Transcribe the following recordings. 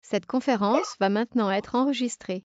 Cette conférence va maintenant être enregistrée.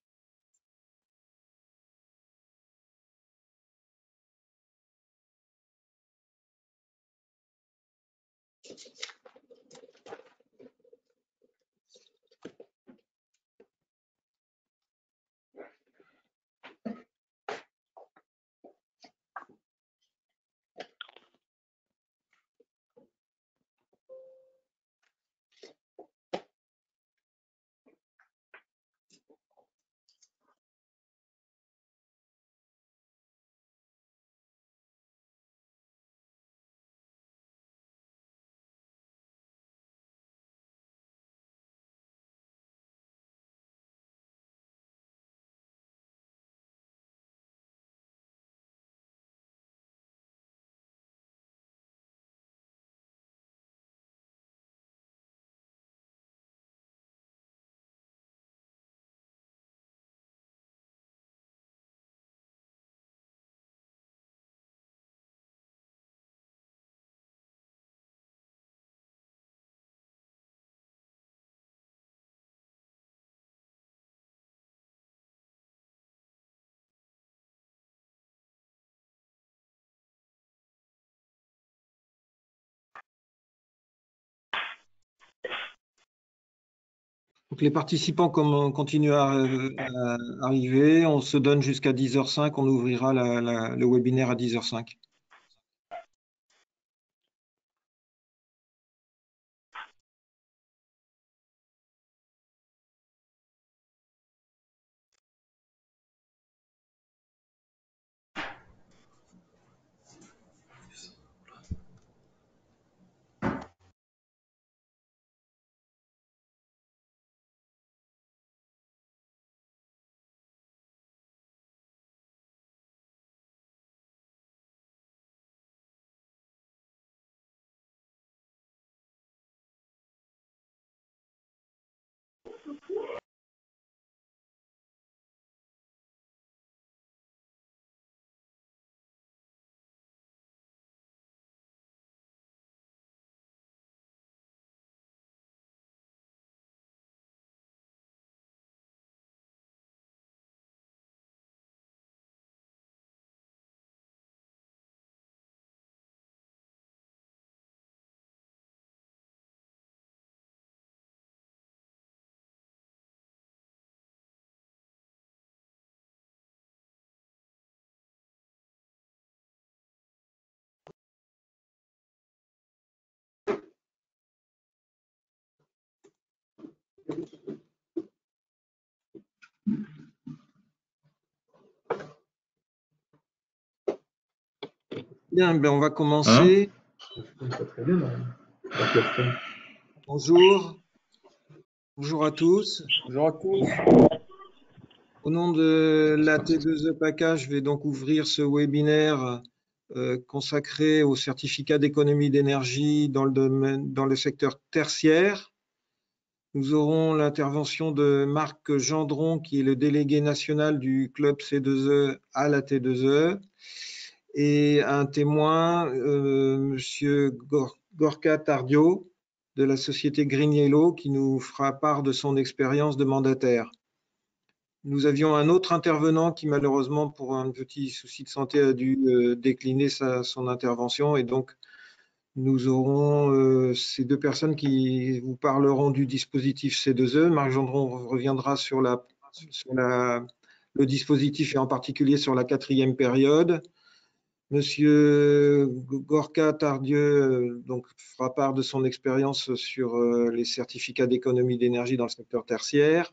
Donc les participants continuent à arriver. On se donne jusqu'à 10h05. On ouvrira le webinaire à 10h05. Bien, ben on va commencer. Bonjour. Bonjour à tous. Bonjour à tous. Au nom de la T2E PACA, je vais donc ouvrir ce webinaire consacré au certificat d'économie d'énergie dans le secteur tertiaire. Nous aurons l'intervention de Marc Gendron, qui est le délégué national du club C2E à la T2E, et un témoin, Monsieur Gorka Tardio, de la société Green Yellow, qui nous fera part de son expérience de mandataire. Nous avions un autre intervenant qui, malheureusement, pour un petit souci de santé, a dû décliner son intervention, et donc nous aurons ces deux personnes qui vous parleront du dispositif C2E. Marc Gendron reviendra sur le dispositif et en particulier sur la 4e période. Monsieur Gorka Tardieu donc, fera part de son expérience sur les certificats d'économie d'énergie dans le secteur tertiaire.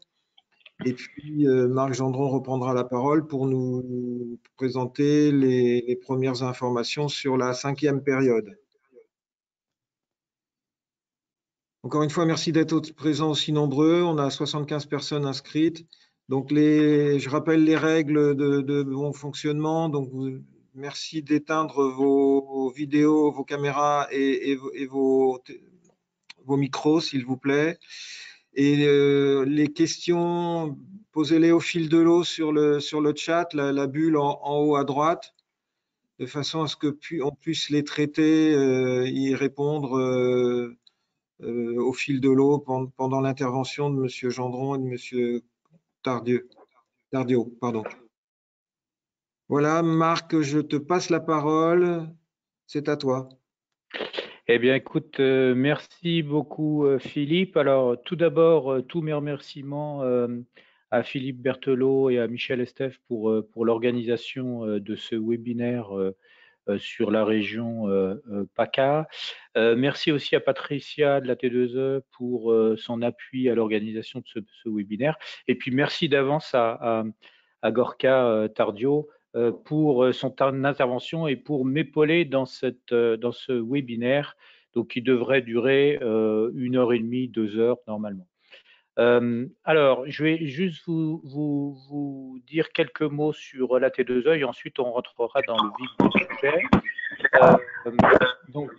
Et puis, Marc Gendron reprendra la parole pour nous présenter les premières informations sur la 5e période. Encore une fois, merci d'être présents aussi nombreux. On a 75 personnes inscrites. Donc, je rappelle les règles de bon fonctionnement. Donc, merci d'éteindre vos vidéos, vos caméras et vos micros, s'il vous plaît. Et les questions, posez-les au fil de l'eau sur le chat, la bulle en haut à droite, de façon à ce qu'on puisse les traiter, y répondre au fil de l'eau pendant l'intervention de M. Gendron et de M. Tardieu, pardon. Voilà, Marc, je te passe la parole. C'est à toi. Eh bien, écoute, merci beaucoup, Philippe. Alors, tout d'abord, tous mes remerciements à Philippe Berthelot et à Michel Estève pour l'organisation de ce webinaire sur la région PACA. Merci aussi à Patricia de la T2E pour son appui à l'organisation de ce webinaire. Et puis, merci d'avance à Gorka Tardio pour son intervention et pour m'épauler dans ce webinaire, donc qui devrait durer 1h30, 2 heures normalement. Alors, je vais juste vous dire quelques mots sur la T2E et ensuite on rentrera dans le vif du sujet. Donc,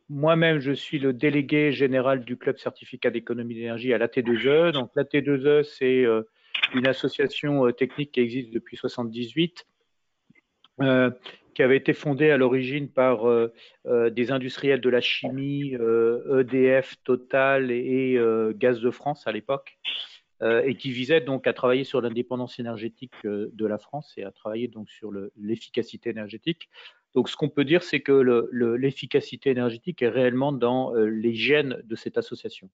moi-même, je suis le délégué général du Club Certificat d'économie d'énergie à la T2E. Donc, la T2E, c'est une association technique qui existe depuis 1978. Qui avait été fondée à l'origine par des industriels de la chimie, EDF, Total et Gaz de France à l'époque, et qui visait donc à travailler sur l'indépendance énergétique de la France et à travailler donc sur l'efficacité énergétique. Donc, ce qu'on peut dire, c'est que l'efficacité énergétique est réellement dans les gènes de cette association.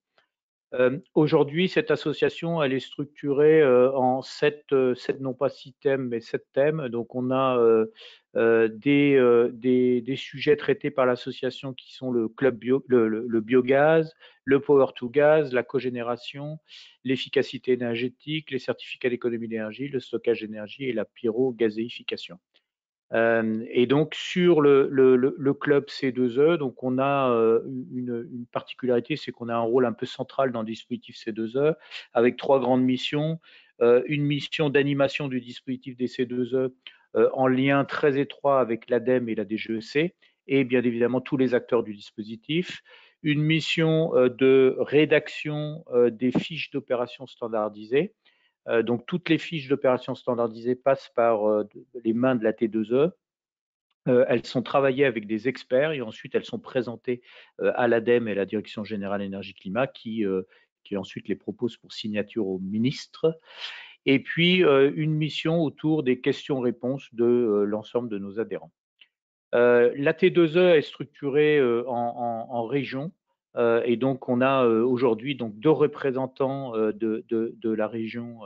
Aujourd'hui, cette association, elle est structurée en sept, non pas 6 thèmes, mais 7 thèmes. Donc, on a des sujets traités par l'association qui sont le club le biogaz, le power to gaz, la cogénération, l'efficacité énergétique, les certificats d'économie d'énergie, le stockage d'énergie et la pyrogazéification. Et donc sur le club C2E, donc on a une particularité, c'est qu'on a un rôle un peu central dans le dispositif C2E avec 3 grandes missions. Une mission d'animation du dispositif des C2E en lien très étroit avec l'ADEME et la DGEC et bien évidemment tous les acteurs du dispositif. Une mission de rédaction des fiches d'opération standardisées. Donc, toutes les fiches d'opération standardisées passent par les mains de la T2E. Elles sont travaillées avec des experts et ensuite elles sont présentées à l'ADEME et à la Direction générale énergie-climat qui ensuite les propose pour signature au ministre. Et puis, une mission autour des questions-réponses de l'ensemble de nos adhérents. La T2E est structurée en régions. Et donc, on a aujourd'hui donc 2 représentants de la région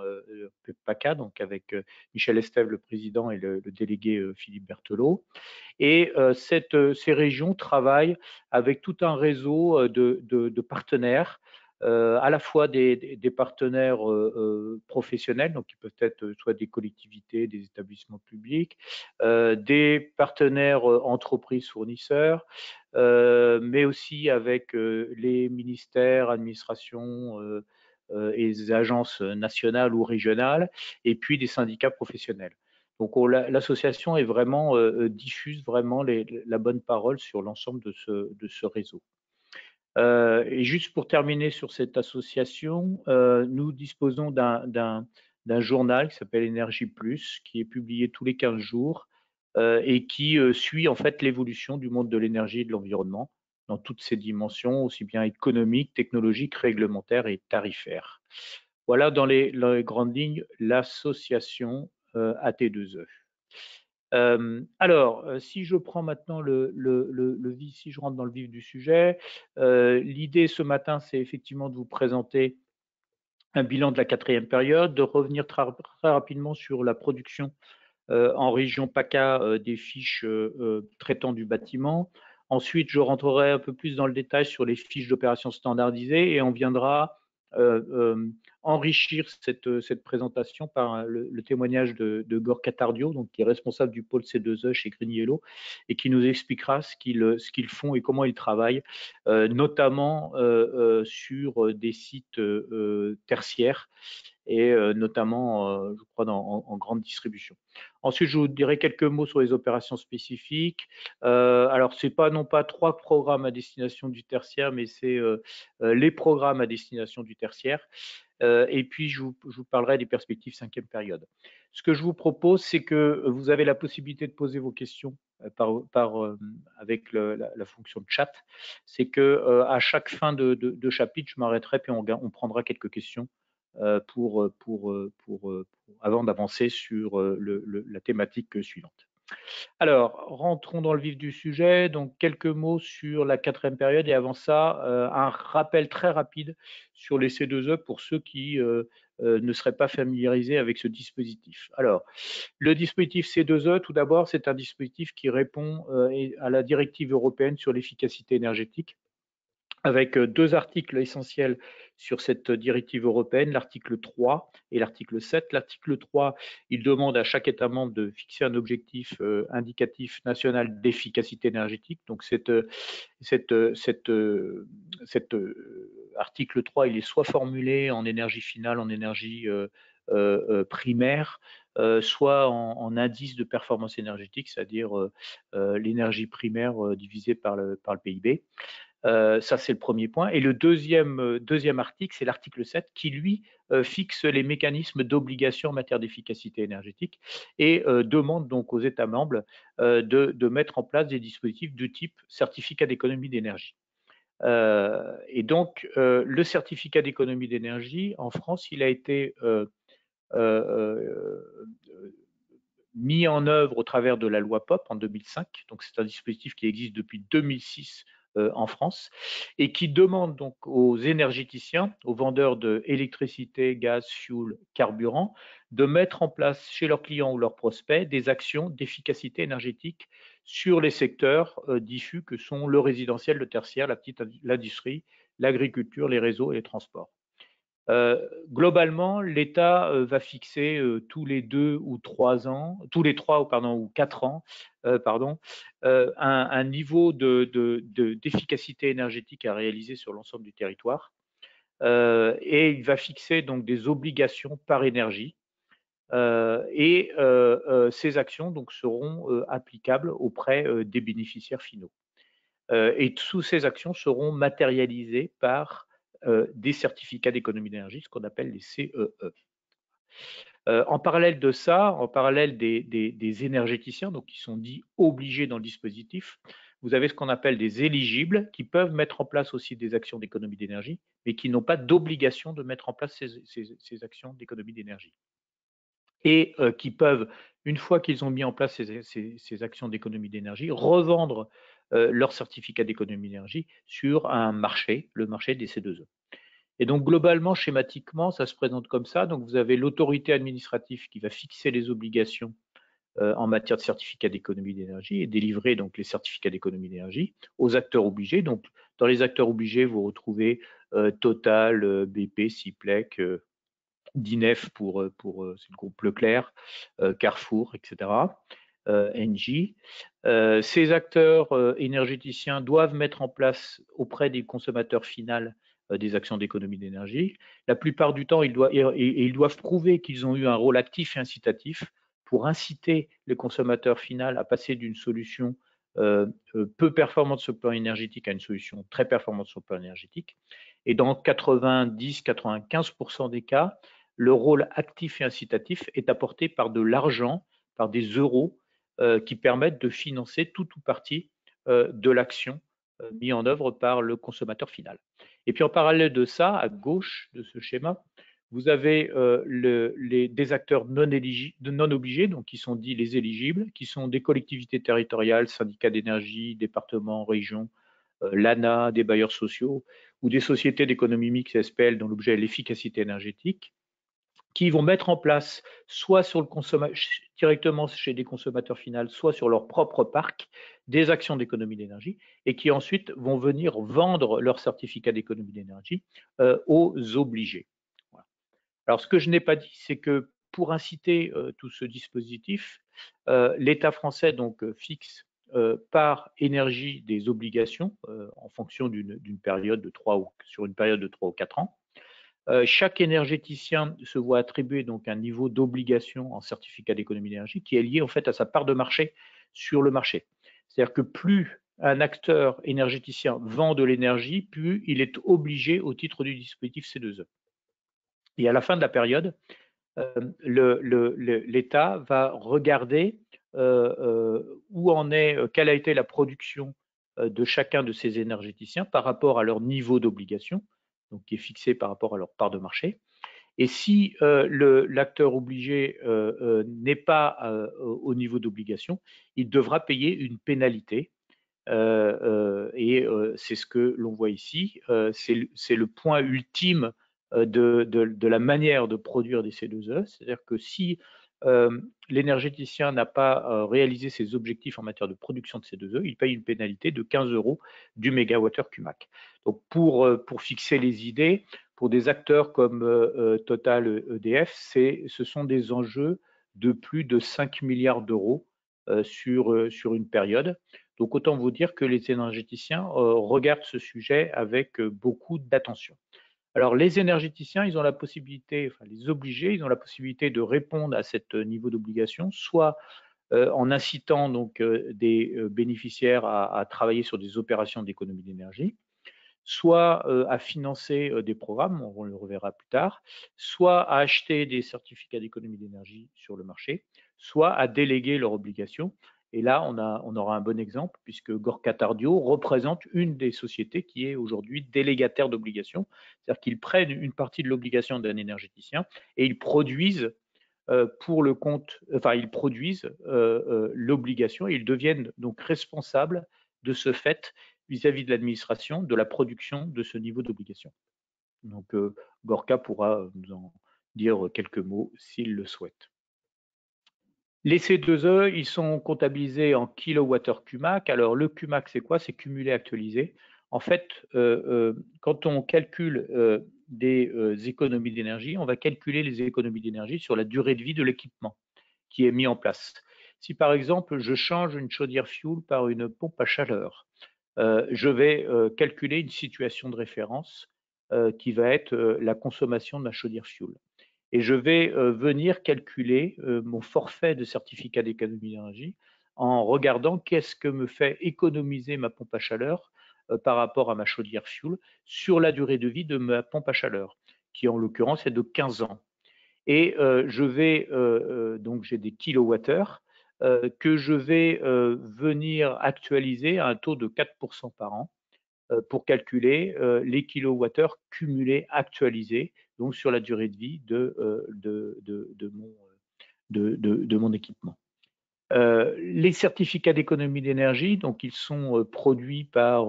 PACA, donc avec Michel Estève, le président, et le délégué Philippe Berthelot. Et ces régions travaillent avec tout un réseau de partenaires, à la fois des partenaires professionnels, donc qui peuvent être soit des collectivités, des établissements publics, des partenaires entreprises fournisseurs, mais aussi avec les ministères, administrations et les agences nationales ou régionales, et puis des syndicats professionnels. Donc l'association est vraiment diffuse vraiment la bonne parole sur l'ensemble de ce réseau. Et juste pour terminer sur cette association, nous disposons d'un journal qui s'appelle Énergie Plus, qui est publié tous les 15 jours et qui suit en fait l'évolution du monde de l'énergie et de l'environnement dans toutes ses dimensions, aussi bien économiques, technologiques, réglementaires et tarifaires. Voilà dans les grandes lignes l'association AT2E. Alors, si je prends maintenant si je rentre dans le vif du sujet, l'idée ce matin, c'est effectivement de vous présenter un bilan de la 4e période, de revenir très rapidement sur la production en région PACA des fiches traitant du bâtiment. Ensuite, je rentrerai un peu plus dans le détail sur les fiches d'opération standardisées et on viendra enrichir cette présentation par le témoignage de Gorka Tardio, donc, qui est responsable du pôle C2E chez Green Yellow et qui nous expliquera ce qu'ils font et comment ils travaillent, notamment sur des sites tertiaires et notamment, je crois, en grande distribution. Ensuite, je vous dirai quelques mots sur les opérations spécifiques. Alors, ce n'est pas non pas 3 programmes à destination du tertiaire, mais c'est les programmes à destination du tertiaire. Et puis, je vous parlerai des perspectives 5e période. Ce que je vous propose, c'est que vous avez la possibilité de poser vos questions avec la fonction de chat, c'est que à chaque fin de chapitre, je m'arrêterai puis on prendra quelques questions avant d'avancer sur la thématique suivante. Alors, rentrons dans le vif du sujet. Donc, quelques mots sur la 4e période et avant ça, un rappel très rapide sur les C2E pour ceux qui ne seraient pas familiarisés avec ce dispositif. Alors, le dispositif C2E, tout d'abord, c'est un dispositif qui répond à la directive européenne sur l'efficacité énergétique, avec 2 articles essentiels sur cette directive européenne, l'article 3 et l'article 7. L'article 3, il demande à chaque État membre de fixer un objectif indicatif national d'efficacité énergétique. Donc cet article 3, il est soit formulé en énergie finale, en énergie primaire, soit en indice de performance énergétique, c'est-à-dire l'énergie primaire divisée par le PIB. Ça, c'est le premier point. Et le deuxième article, c'est l'article 7, qui, lui, fixe les mécanismes d'obligation en matière d'efficacité énergétique et demande donc aux États membres de mettre en place des dispositifs de type certificat d'économie d'énergie. Et donc, le certificat d'économie d'énergie, en France, il a été mis en œuvre au travers de la loi POP en 2005. Donc, c'est un dispositif qui existe depuis 2006 en France et qui demande donc aux énergéticiens, aux vendeurs d'électricité, gaz, fuel, carburant, de mettre en place chez leurs clients ou leurs prospects des actions d'efficacité énergétique sur les secteurs diffus que sont le résidentiel, le tertiaire, l'industrie, l'agriculture, les réseaux et les transports. Globalement, l'État va fixer tous les 2 ou 3 ans, tous les 3 ou 4 ans, un niveau d'efficacité énergétique à réaliser sur l'ensemble du territoire. Et il va fixer donc des obligations par énergie. Et ces actions donc seront applicables auprès des bénéficiaires finaux. Et toutes ces actions seront matérialisées par des certificats d'économie d'énergie, ce qu'on appelle les CEE. En parallèle de ça, en parallèle des énergéticiens, donc qui sont dits obligés dans le dispositif, vous avez ce qu'on appelle des éligibles qui peuvent mettre en place aussi des actions d'économie d'énergie, mais qui n'ont pas d'obligation de mettre en place ces actions d'économie d'énergie. Et qui peuvent, une fois qu'ils ont mis en place ces actions d'économie d'énergie, revendre leur certificat d'économie d'énergie sur un marché, le marché des C2E. Et donc globalement, schématiquement, ça se présente comme ça. Donc vous avez l'autorité administrative qui va fixer les obligations en matière de certificat d'économie d'énergie et délivrer donc les certificats d'économie d'énergie aux acteurs obligés. Donc dans les acteurs obligés, vous retrouvez Total, BP, Siplec, d'INEF pour c'est le groupe Leclerc, Carrefour, etc., Engie. Ces acteurs énergéticiens doivent mettre en place auprès des consommateurs finaux des actions d'économie d'énergie. La plupart du temps, ils doivent prouver qu'ils ont eu un rôle actif et incitatif pour inciter les consommateurs finaux à passer d'une solution peu performante sur le plan énergétique à une solution très performante sur le plan énergétique. Et dans 90-95% des cas, le rôle actif et incitatif est apporté par de l'argent, par des euros qui permettent de financer tout ou partie de l'action mise en œuvre par le consommateur final. Et puis en parallèle de ça, à gauche de ce schéma, vous avez des acteurs non obligés, donc qui sont dits les éligibles, qui sont des collectivités territoriales, syndicats d'énergie, départements, régions, l'ANA, des bailleurs sociaux ou des sociétés d'économie mixte SPL dont l'objet est l'efficacité énergétique, qui vont mettre en place soit directement chez des consommateurs finaux, soit sur leur propre parc, des actions d'économie d'énergie et qui ensuite vont venir vendre leur certificat d'économie d'énergie aux obligés. Voilà. Alors, ce que je n'ai pas dit, c'est que pour inciter tout ce dispositif, l'État français donc fixe par énergie des obligations en fonction d'une période de sur une période de 3 ou 4 ans. Chaque énergéticien se voit attribuer donc un niveau d'obligation en certificat d'économie d'énergie qui est lié en fait à sa part de marché sur le marché. C'est-à-dire que plus un acteur énergéticien vend de l'énergie, plus il est obligé au titre du dispositif C2E. Et à la fin de la période, l'État va regarder quelle a été la production de chacun de ces énergéticiens par rapport à leur niveau d'obligation, donc qui est fixé par rapport à leur part de marché. Et si l'acteur obligé n'est pas au niveau d'obligation, il devra payer une pénalité. C'est ce que l'on voit ici. C'est le point ultime de la manière de produire des C2E. C'est-à-dire que si l'énergéticien n'a pas réalisé ses objectifs en matière de production de C2E, il paye une pénalité de 15 € du mégawattheure Qmac. Donc pour fixer les idées, pour des acteurs comme Total, EDF, ce sont des enjeux de plus de 5 milliards d'euros sur une période. Donc autant vous dire que les énergéticiens regardent ce sujet avec beaucoup d'attention. Alors les énergéticiens, ils ont la possibilité, enfin les obligés, ils ont la possibilité de répondre à ce niveau d'obligation, soit en incitant donc des bénéficiaires à travailler sur des opérations d'économie d'énergie, soit à financer des programmes, on le reverra plus tard, soit à acheter des certificats d'économie d'énergie sur le marché, soit à déléguer leurs obligations. Et là, on aura un bon exemple puisque Gorka Tardio représente une des sociétés qui est aujourd'hui délégataire d'obligations, c'est-à-dire qu'ils prennent une partie de l'obligation d'un énergéticien et ils produisent pour le compte, enfin ils produisent l'obligation et ils deviennent donc responsables de ce fait vis-à-vis de l'administration de la production de ce niveau d'obligation. Donc Gorka pourra nous en dire quelques mots s'il le souhaite. Les C2E, ils sont comptabilisés en kilowattheure Qmac. Alors le Qmac, c'est quoi? C'est cumulé actualisé. En fait, quand on calcule des économies d'énergie, on va calculer les économies d'énergie sur la durée de vie de l'équipement qui est mis en place. Si par exemple, je change une chaudière fuel par une pompe à chaleur, je vais calculer une situation de référence qui va être la consommation de ma chaudière fuel. Et je vais venir calculer mon forfait de certificat d'économie d'énergie en regardant qu'est-ce que me fait économiser ma pompe à chaleur par rapport à ma chaudière fuel sur la durée de vie de ma pompe à chaleur, qui en l'occurrence est de 15 ans. Et je vais, donc j'ai des kilowattheures que je vais venir actualiser à un taux de 4% par an pour calculer les kilowattheures cumulés actualisés, donc sur la durée de vie de mon équipement. Les certificats d'économie d'énergie, donc ils sont produits par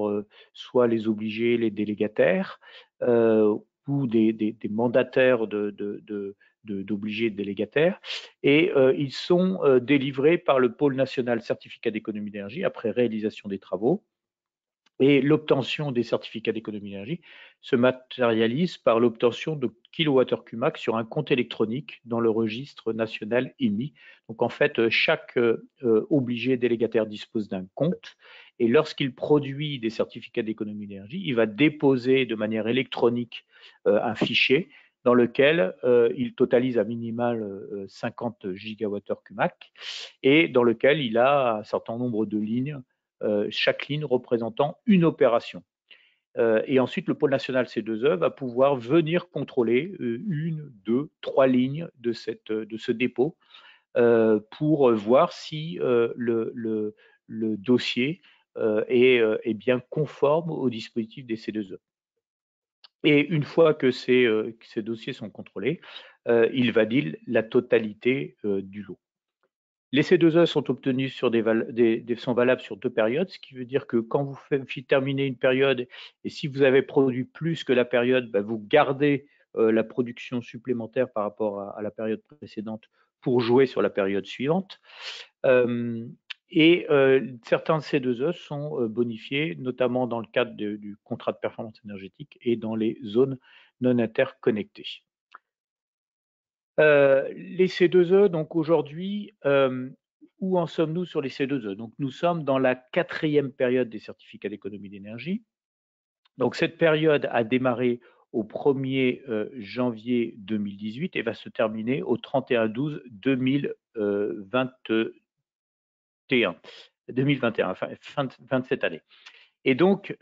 soit les obligés, les délégataires, ou des mandataires d'obligés et de délégataires, et ils sont délivrés par le pôle national certificat d'économie d'énergie après réalisation des travaux. Et l'obtention des certificats d'économie d'énergie se matérialise par l'obtention de kilowattheure Qmac sur un compte électronique dans le registre national IMI. Donc en fait, chaque obligé délégataire dispose d'un compte et lorsqu'il produit des certificats d'économie d'énergie, il va déposer de manière électronique un fichier dans lequel il totalise à minimal 50 gigawattheures Qmac et dans lequel il a un certain nombre de lignes, chaque ligne représentant une opération. Et ensuite, le pôle national C2E va pouvoir venir contrôler une, deux, trois lignes de ce dépôt pour voir si le dossier est bien conforme au dispositif des C2E. Et une fois que ces dossiers sont contrôlés, il valide la totalité du lot. Les C2E sont obtenus sur sont valables sur 2 périodes, ce qui veut dire que quand vous faites terminer une période et si vous avez produit plus que la période, vous gardez la production supplémentaire par rapport à la période précédente pour jouer sur la période suivante. Certains C2E sont bonifiés, notamment dans le cadre du contrat de performance énergétique et dans les zones non interconnectées. Les C2E, donc aujourd'hui, où en sommes-nous sur les C2E? Donc nous sommes dans la 4e période des certificats d'économie d'énergie. Donc cette période a démarré au 1er janvier 2018 et va se terminer au 31/12/2021, fin de cette année. Et donc,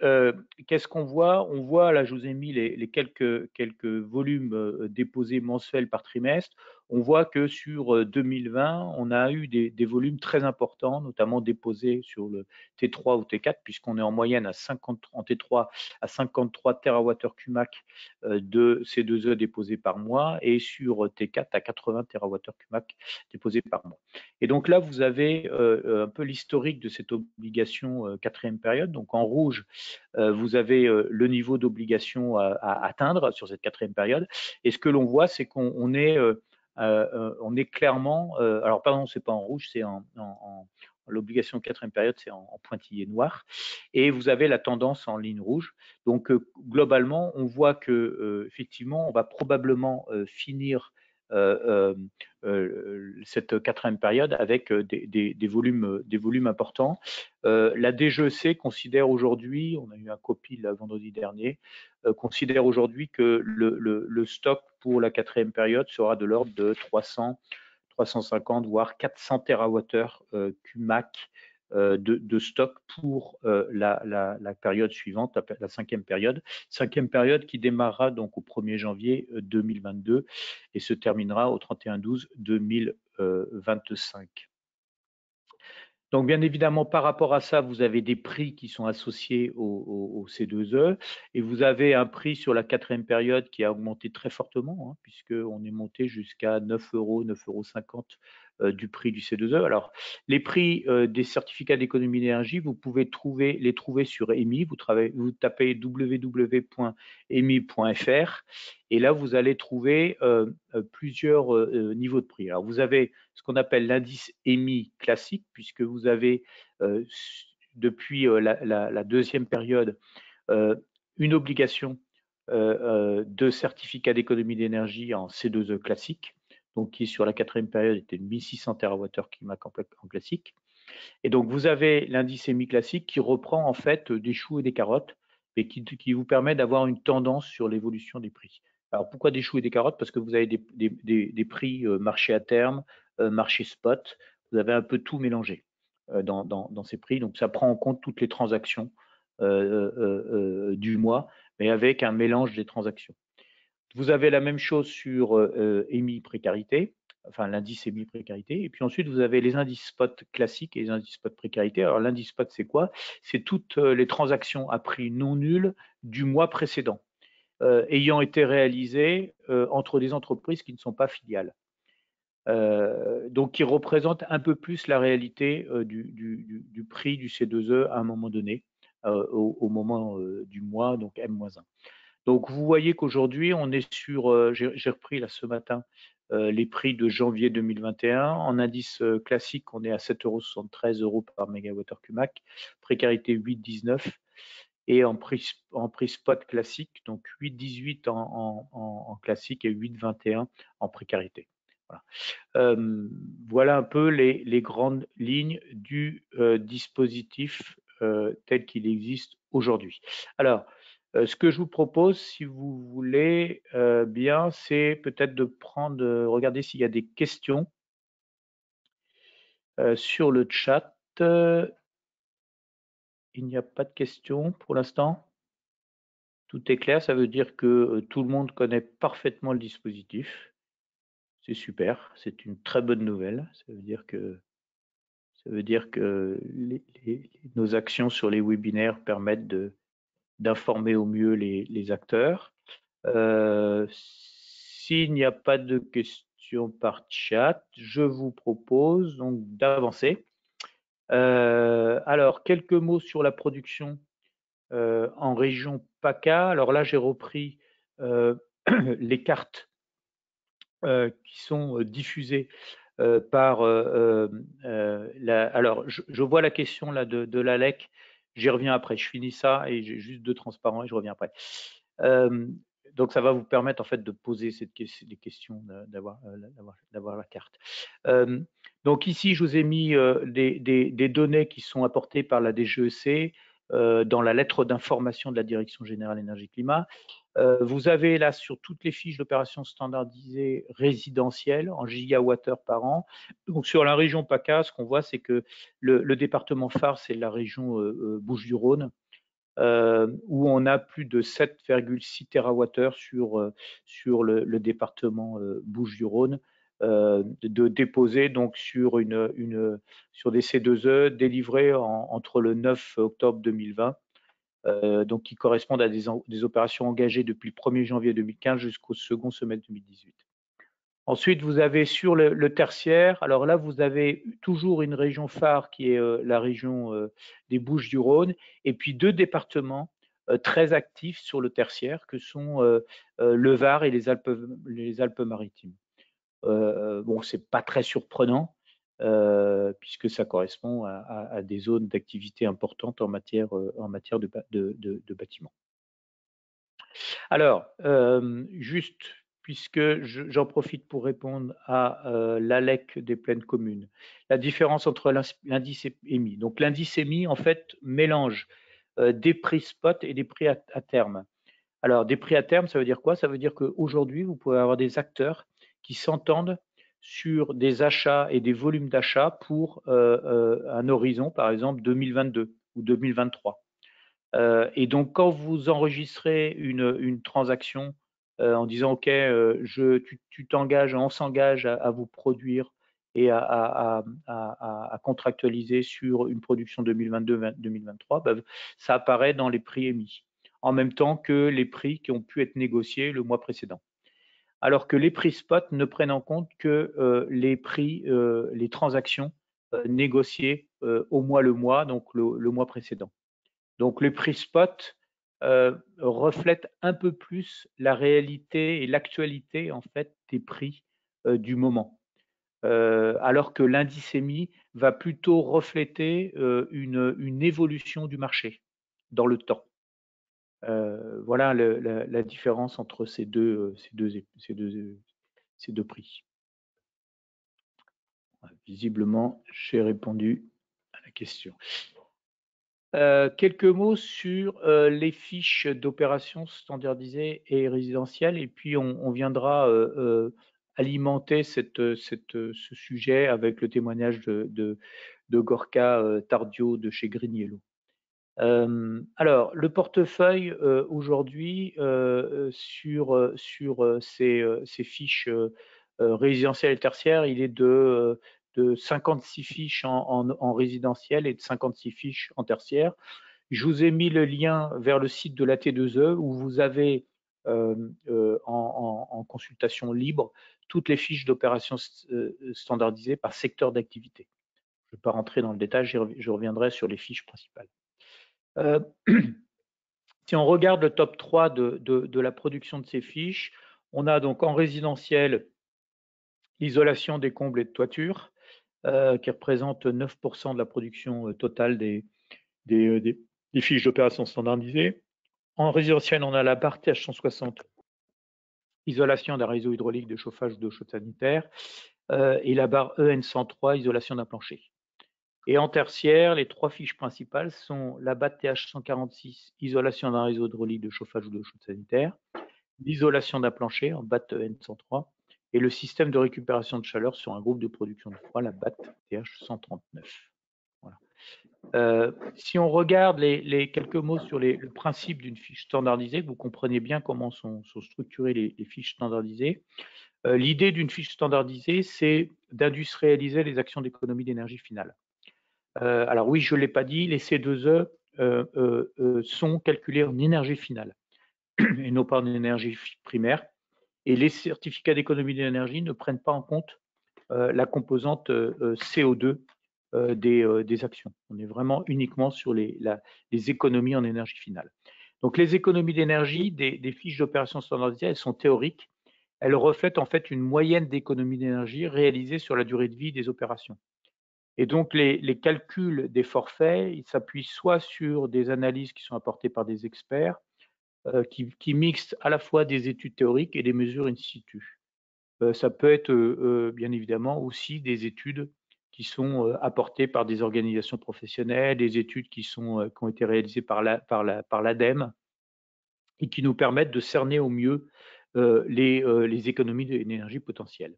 qu'est-ce qu'on voit? On voit, là, je vous ai mis les quelques volumes déposés mensuels par trimestre. On voit que sur 2020, on a eu des volumes très importants, notamment déposés sur le T3 ou T4, puisqu'on est en moyenne à 50, en T3 à 53 TWh CUMAC de C2E déposés par mois, et sur T4 à 80 TWh CUMAC déposés par mois. Et donc là, vous avez un peu l'historique de cette obligation quatrième période. Donc en rouge, vous avez le niveau d'obligation à atteindre sur cette quatrième période. Et ce que l'on voit, c'est qu'on est, on est clairement, alors pardon, c'est pas en rouge, c'est en l'obligation quatrième période, c'est en pointillé noir. Et vous avez la tendance en ligne rouge. Donc globalement, on voit que effectivement, on va probablement finir cette quatrième période avec des volumes importants. La DGEC considère aujourd'hui, on a eu un copie le vendredi dernier, considère aujourd'hui que le stock pour la quatrième période sera de l'ordre de 300, 350 voire 400 TWh CUMAC de stock pour la période suivante, la cinquième période qui démarrera donc au 1er janvier 2022 et se terminera au 31/12/2025. Donc, bien évidemment, par rapport à ça, vous avez des prix qui sont associés au C2E et vous avez un prix sur la quatrième période qui a augmenté très fortement, hein, puisqu'on est monté jusqu'à 9 €, 9,50 € du prix du C2E. Alors, les prix des certificats d'économie d'énergie, vous pouvez les trouver sur EMI. Vous tapez www.emi.fr et là, vous allez trouver plusieurs niveaux de prix. Alors, vous avez ce qu'on appelle l'indice EMI classique, puisque vous avez depuis la deuxième période une obligation de certificat d'économie d'énergie en C2E classique, donc qui sur la quatrième période était de 1600 TWh CUMAC en classique. Et donc vous avez l'indice EMI classique qui reprend en fait des choux et des carottes et qui vous permet d'avoir une tendance sur l'évolution des prix. Alors pourquoi des choux et des carottes? Parce que vous avez des prix marché à terme, marché spot, vous avez un peu tout mélangé dans ces prix. Donc ça prend en compte toutes les transactions du mois, mais avec un mélange des transactions. Vous avez la même chose sur EMI précarité, enfin l'indice EMI précarité, et puis ensuite vous avez les indices spot classiques et les indices spot précarité. Alors l'indice spot c'est quoi? C'est toutes les transactions à prix non nul du mois précédent, ayant été réalisées entre des entreprises qui ne sont pas filiales. Donc qui représente un peu plus la réalité du prix du C2E à un moment donné, au moment du mois, donc M-1. Donc vous voyez qu'aujourd'hui, on est sur, j'ai repris là ce matin les prix de janvier 2021. En indice classique, on est à 7,73 € par mégawattheure CUMAC, précarité 8,19 et en prix spot classique, donc 8,18 en classique et 8,21 en précarité. Voilà. Voilà un peu les grandes lignes du dispositif tel qu'il existe aujourd'hui. Alors, ce que je vous propose, si vous voulez bien, c'est peut-être de regarder s'il y a des questions sur le chat. Il n'y a pas de questions pour l'instant. Tout est clair, ça veut dire que tout le monde connaît parfaitement le dispositif. C'est super, c'est une très bonne nouvelle. Ça veut dire que nos actions sur les webinaires permettent d'informer au mieux les acteurs. S'il n'y a pas de questions par chat, je vous propose donc d'avancer. Alors, quelques mots sur la production en région PACA. Alors là, j'ai repris les cartes qui sont diffusées par alors je vois la question là de l'ALEC, j'y reviens après, je finis ça et j'ai juste 2 transparents et je reviens après. Donc ça va vous permettre en fait de poser des questions, d'avoir la carte. Donc ici je vous ai mis des données qui sont apportées par la DGEC dans la lettre d'information de la Direction générale énergie-climat. Vous avez là sur toutes les fiches d'opérations standardisées résidentielles en gigawattheure par an. Donc sur la région PACA, ce qu'on voit, c'est que le département phare, c'est la région Bouches-du-Rhône, où on a plus de 7,6 TWh sur le département Bouches-du-Rhône, de déposer donc sur des C2E délivrés entre le 9 octobre 2020, donc qui correspondent à des opérations engagées depuis le 1er janvier 2015 jusqu'au second semestre 2018. Ensuite, vous avez sur le tertiaire, alors là, vous avez toujours une région phare qui est la région des Bouches-du-Rhône, et puis 2 départements très actifs sur le tertiaire, que sont le Var et les Alpes-Maritimes. Bon, c'est pas très surprenant, puisque ça correspond à des zones d'activité importantes en matière de bâtiments. Alors, juste puisque j'en profite pour répondre à l'ALEC des plaines communes, la différence entre l'indice émis. Donc l'indice émis, en fait, mélange des prix spot et des prix à terme. Alors, des prix à terme, ça veut dire quoi? Ça veut dire qu'aujourd'hui, vous pouvez avoir des acteurs qui s'entendent sur des achats et des volumes d'achats pour un horizon, par exemple, 2022 ou 2023. Et donc, quand vous enregistrez une transaction en disant, OK, tu t'engages, on s'engage à vous produire et à contractualiser sur une production 2022-2023, ben, ça apparaît dans les prix émis, en même temps que les prix qui ont pu être négociés le mois précédent. Alors que les prix spot ne prennent en compte que les prix, les transactions négociées au mois le mois, donc le mois précédent. Donc le prix spot reflète un peu plus la réalité et l'actualité en fait des prix du moment, alors que l'indice émis va plutôt refléter une évolution du marché dans le temps. Voilà la différence entre ces deux prix. Visiblement, j'ai répondu à la question. Quelques mots sur les fiches d'opérations standardisées et résidentielles, et puis on viendra alimenter ce sujet avec le témoignage de Gorka Tardio de chez Grigniello. Alors, le portefeuille aujourd'hui sur ces fiches résidentielles et tertiaires, il est de 56 fiches en résidentiel et de 56 fiches en tertiaire. Je vous ai mis le lien vers le site de la T2E où vous avez en consultation libre toutes les fiches d'opérations standardisées par secteur d'activité. Je ne vais pas rentrer dans le détail, je reviendrai sur les fiches principales. Si on regarde le top 3 de la production de ces fiches, on a donc en résidentiel l'isolation des combles et de toitures, qui représente 9% de la production totale des fiches d'opération standardisées. En résidentiel, on a la barre TH160, isolation d'un réseau hydraulique de chauffage ou d'eau chaude sanitaire, et la barre EN103, isolation d'un plancher. Et en tertiaire, les 3 fiches principales sont la BAT TH146, isolation d'un réseau hydraulique de chauffage ou d'eau chaude sanitaire, l'isolation d'un plancher en BAT EN103, et le système de récupération de chaleur sur un groupe de production de froid, la BAT TH139. Voilà. Si on regarde les quelques mots sur le principe d'une fiche standardisée, vous comprenez bien comment sont structurées les fiches standardisées. L'idée d'une fiche standardisée, c'est d'industrialiser les actions d'économie d'énergie finale. Alors oui, je ne l'ai pas dit, les C2E sont calculés en énergie finale et non pas en énergie primaire. Et les certificats d'économie d'énergie ne prennent pas en compte la composante CO2 des actions. On est vraiment uniquement sur les économies en énergie finale. Donc les économies d'énergie des fiches d'opération standardisées, elles sont théoriques. Elles reflètent en fait une moyenne d'économie d'énergie réalisée sur la durée de vie des opérations. Et donc, les calculs des forfaits, ils s'appuient soit sur des analyses qui sont apportées par des experts, qui mixent à la fois des études théoriques et des mesures in situ. Ça peut être bien évidemment aussi des études qui sont apportées par des organisations professionnelles, des études qui ont été réalisées par l'ADEME et qui nous permettent de cerner au mieux les économies d'énergie potentielles.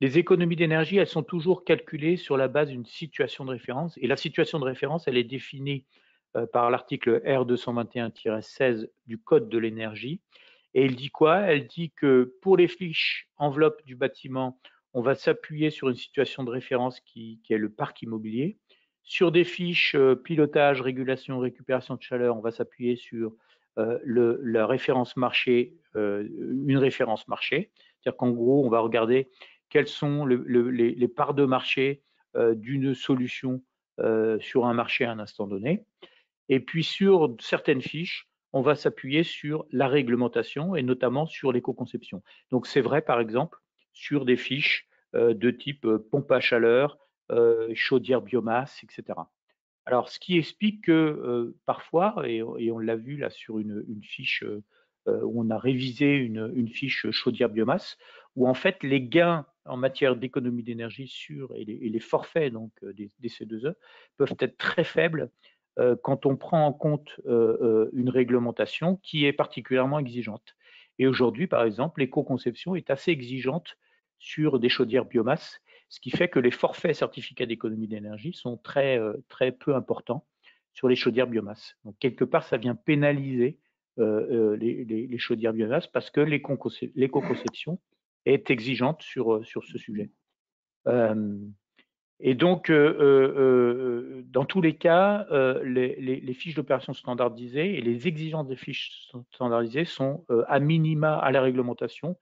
Les économies d'énergie, elles sont toujours calculées sur la base d'une situation de référence. Et la situation de référence, elle est définie par l'article R221-16 du Code de l'énergie. Et elle dit quoi? Elle dit que pour les fiches enveloppes du bâtiment, on va s'appuyer sur une situation de référence qui est le parc immobilier. Sur des fiches pilotage, régulation, récupération de chaleur, on va s'appuyer sur la référence marché, une référence marché. C'est-à-dire qu'en gros, on va regarder quelles sont les parts de marché d'une solution sur un marché à un instant donné. Et puis sur certaines fiches, on va s'appuyer sur la réglementation et notamment sur l'éco-conception. Donc c'est vrai par exemple sur des fiches de type pompe à chaleur, chaudière biomasse, etc. Alors ce qui explique que parfois, et on l'a vu là sur une fiche où on a révisé une fiche chaudière biomasse, où en fait les gains en matière d'économie d'énergie et les forfaits donc des C2E peuvent être très faibles quand on prend en compte une réglementation qui est particulièrement exigeante. Et aujourd'hui, par exemple, l'éco-conception est assez exigeante sur des chaudières biomasse, ce qui fait que les forfaits certificats d'économie d'énergie sont très peu importants sur les chaudières biomasse. Donc, quelque part, ça vient pénaliser les chaudières biomasse parce que l'éco-conception est exigeante sur ce sujet. Et donc, dans tous les cas, les fiches d'opération standardisées et les exigences des fiches standardisées sont à minima à la réglementation,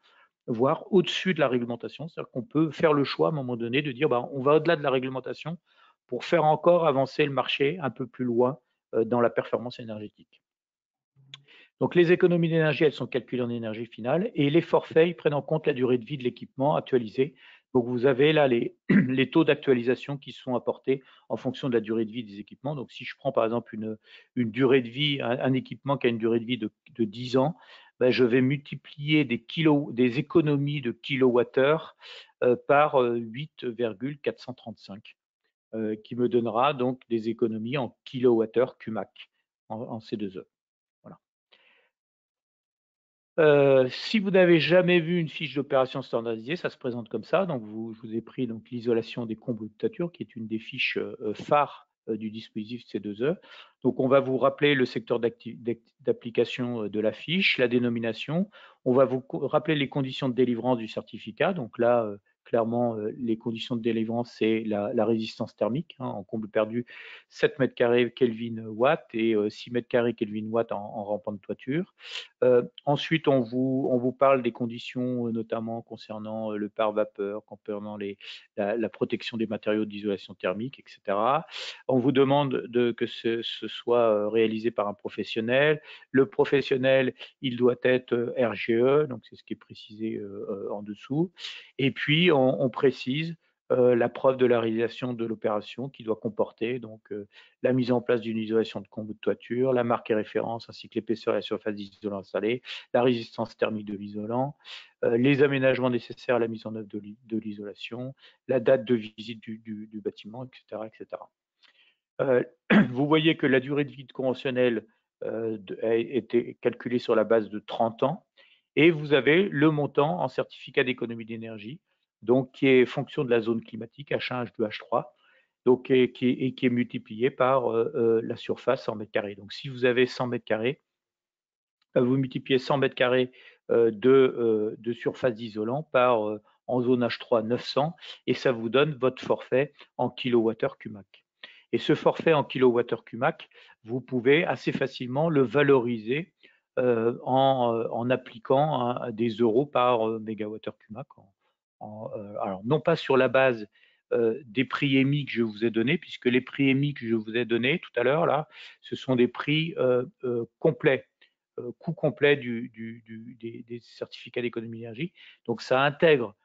voire au-dessus de la réglementation. C'est-à-dire qu'on peut faire le choix à un moment donné de dire on va au-delà de la réglementation pour faire encore avancer le marché un peu plus loin dans la performance énergétique. Donc les économies d'énergie, elles sont calculées en énergie finale et les forfaits, ils prennent en compte la durée de vie de l'équipement actualisé. Donc vous avez là les taux d'actualisation qui sont apportés en fonction de la durée de vie des équipements. Donc si je prends par exemple une durée de vie, un équipement qui a une durée de vie de 10 ans, ben, je vais multiplier des économies de kilowattheure par 8,435, qui me donnera donc des économies en kilowattheure CUMAC en C2E. Si vous n'avez jamais vu une fiche d'opération standardisée, ça se présente comme ça. Donc, je vous ai pris donc l'isolation des combustatures, qui est une des fiches phares du dispositif C2E. Donc, on va vous rappeler le secteur d'application de la fiche, la dénomination. On va vous rappeler les conditions de délivrance du certificat. Donc là, clairement, les conditions de délivrance, c'est la résistance thermique, en comble perdu, 7 mètres carrés Kelvin watt et 6 mètres carrés Kelvin watt en rampant de toiture. Ensuite, on vous parle des conditions, notamment concernant le pare-vapeur, concernant la protection des matériaux d'isolation thermique, etc. On vous demande que ce soit réalisé par un professionnel. Le professionnel, il doit être RGE, donc c'est ce qui est précisé en dessous. Et puis, on précise la preuve de la réalisation de l'opération qui doit comporter donc la mise en place d'une isolation de combo de toiture, la marque et référence ainsi que l'épaisseur et la surface d'isolant installée, la résistance thermique de l'isolant, les aménagements nécessaires à la mise en œuvre de l'isolation, la date de visite du bâtiment, etc. etc. Vous voyez que la durée de vie conventionnelle a été calculée sur la base de 30 ans et vous avez le montant en certificat d'économie d'énergie, donc qui est fonction de la zone climatique H1, H2, H3, donc, qui est multiplié par la surface en mètres carrés. Donc si vous avez 100 mètres carrés, vous multipliez 100 mètres carrés de surface d'isolant par en zone H3 900 et ça vous donne votre forfait en kilowattheure CUMAC. Et ce forfait en kilowattheure CUMAC, vous pouvez assez facilement le valoriser en appliquant des euros par mégawattheure CUMAC. Alors, non pas sur la base des prix émis que je vous ai donnés, puisque les prix émis que je vous ai donnés tout à l'heure, là, ce sont des prix complets, coût complet des certificats d'économie d'énergie. Donc, ça intègre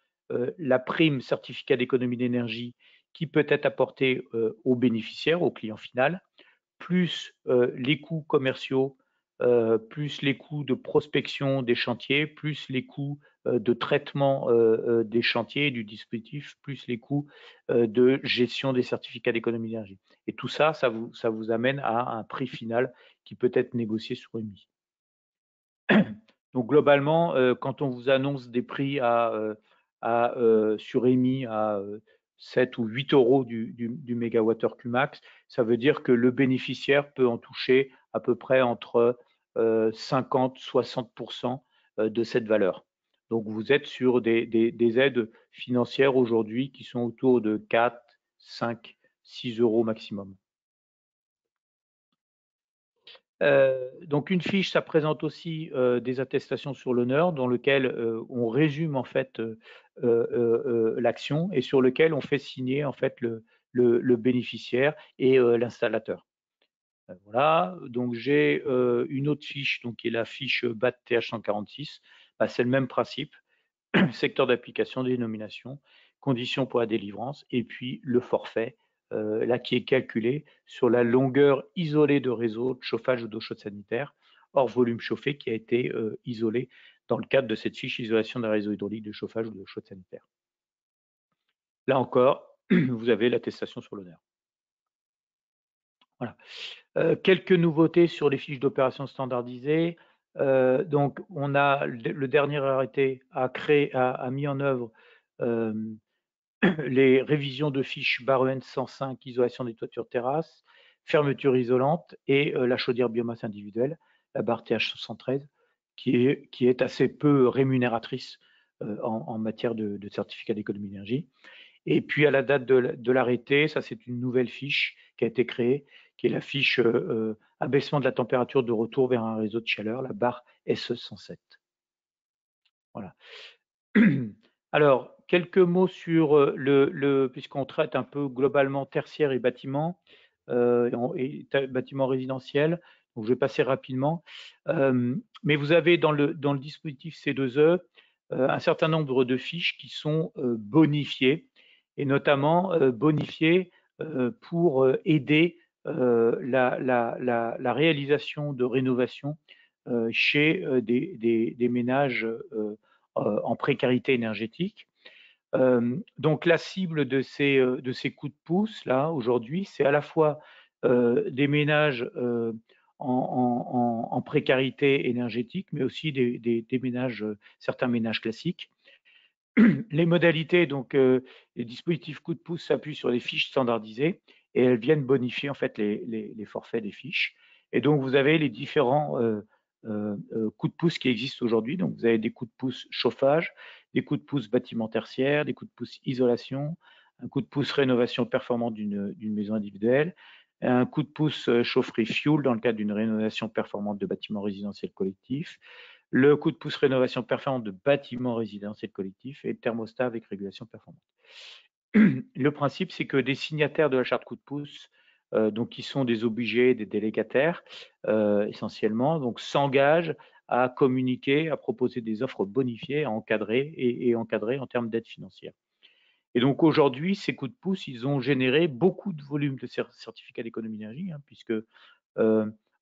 la prime certificat d'économie d'énergie qui peut être apportée aux bénéficiaires, au client final, plus les coûts commerciaux, plus les coûts de prospection des chantiers, plus les coûts de traitement des chantiers et du dispositif, plus les coûts de gestion des certificats d'économie d'énergie. Et tout ça, ça vous amène à un prix final qui peut être négocié sur EMI. Donc globalement, quand on vous annonce des prix sur EMI à 7 ou 8 euros du mégawattheure Qmax, ça veut dire que le bénéficiaire peut en toucher à peu près entre 50-60% de cette valeur. Donc vous êtes sur des aides financières aujourd'hui qui sont autour de 4, 5, 6 euros maximum. Donc une fiche, ça présente aussi des attestations sur l'honneur dans lequel on résume en fait l'action et sur lequel on fait signer en fait le bénéficiaire et l'installateur. Voilà, donc j'ai une autre fiche, donc qui est la fiche BAT TH 146. Bah, c'est le même principe, secteur d'application, dénomination, conditions pour la délivrance, et puis le forfait, là qui est calculé sur la longueur isolée de réseau de chauffage ou d'eau chaude sanitaire, hors volume chauffé qui a été isolé dans le cadre de cette fiche isolation d'un réseau hydraulique de chauffage ou d'eau chaude sanitaire. Là encore, vous avez l'attestation sur l'honneur. Voilà. Quelques nouveautés sur les fiches d'opération standardisées. Donc, on a le dernier arrêté a mis en œuvre les révisions de fiches BAREN 105, isolation des toitures terrasses, fermeture isolante et la chaudière biomasse individuelle, la barre TH 113, qui est assez peu rémunératrice en matière de certificat d'économie d'énergie. Et puis à la date de l'arrêté, ça c'est une nouvelle fiche qui a été créée, qui est la fiche abaissement de la température de retour vers un réseau de chaleur, la barre SE107. Voilà. Alors, quelques mots sur puisqu'on traite un peu globalement tertiaire et bâtiment, bâtiment résidentiel, donc je vais passer rapidement. Mais vous avez dans le dispositif C2E un certain nombre de fiches qui sont bonifiées, et notamment bonifiées pour aider la réalisation de rénovation chez des ménages en précarité énergétique. Donc la cible de ces coups de pouce là aujourd'hui, c'est à la fois des ménages en précarité énergétique, mais aussi des ménages, certains ménages classiques. Les modalités, donc les dispositifs coups de pouce s'appuient sur les fiches standardisées et elles viennent bonifier en fait les forfaits des fiches. Et donc vous avez les différents coups de pouce qui existent aujourd'hui. Donc vous avez des coups de pouce chauffage, des coups de pouce bâtiment tertiaire, des coups de pouce isolation, un coup de pouce rénovation performante d'une maison individuelle, un coup de pouce chaufferie fuel dans le cadre d'une rénovation performante de bâtiment résidentiel collectif, le coup de pouce rénovation performante de bâtiment résidentiel collectif et thermostat avec régulation performante. Le principe, c'est que des signataires de la charte coup de pouce, donc qui sont des obligés, des délégataires essentiellement, donc s'engagent à communiquer, à proposer des offres bonifiées, à encadrer et encadrer en termes d'aide financière. Et donc aujourd'hui, ces coups de pouce, ils ont généré beaucoup de volume de certificats d'économie d'énergie, hein, puisque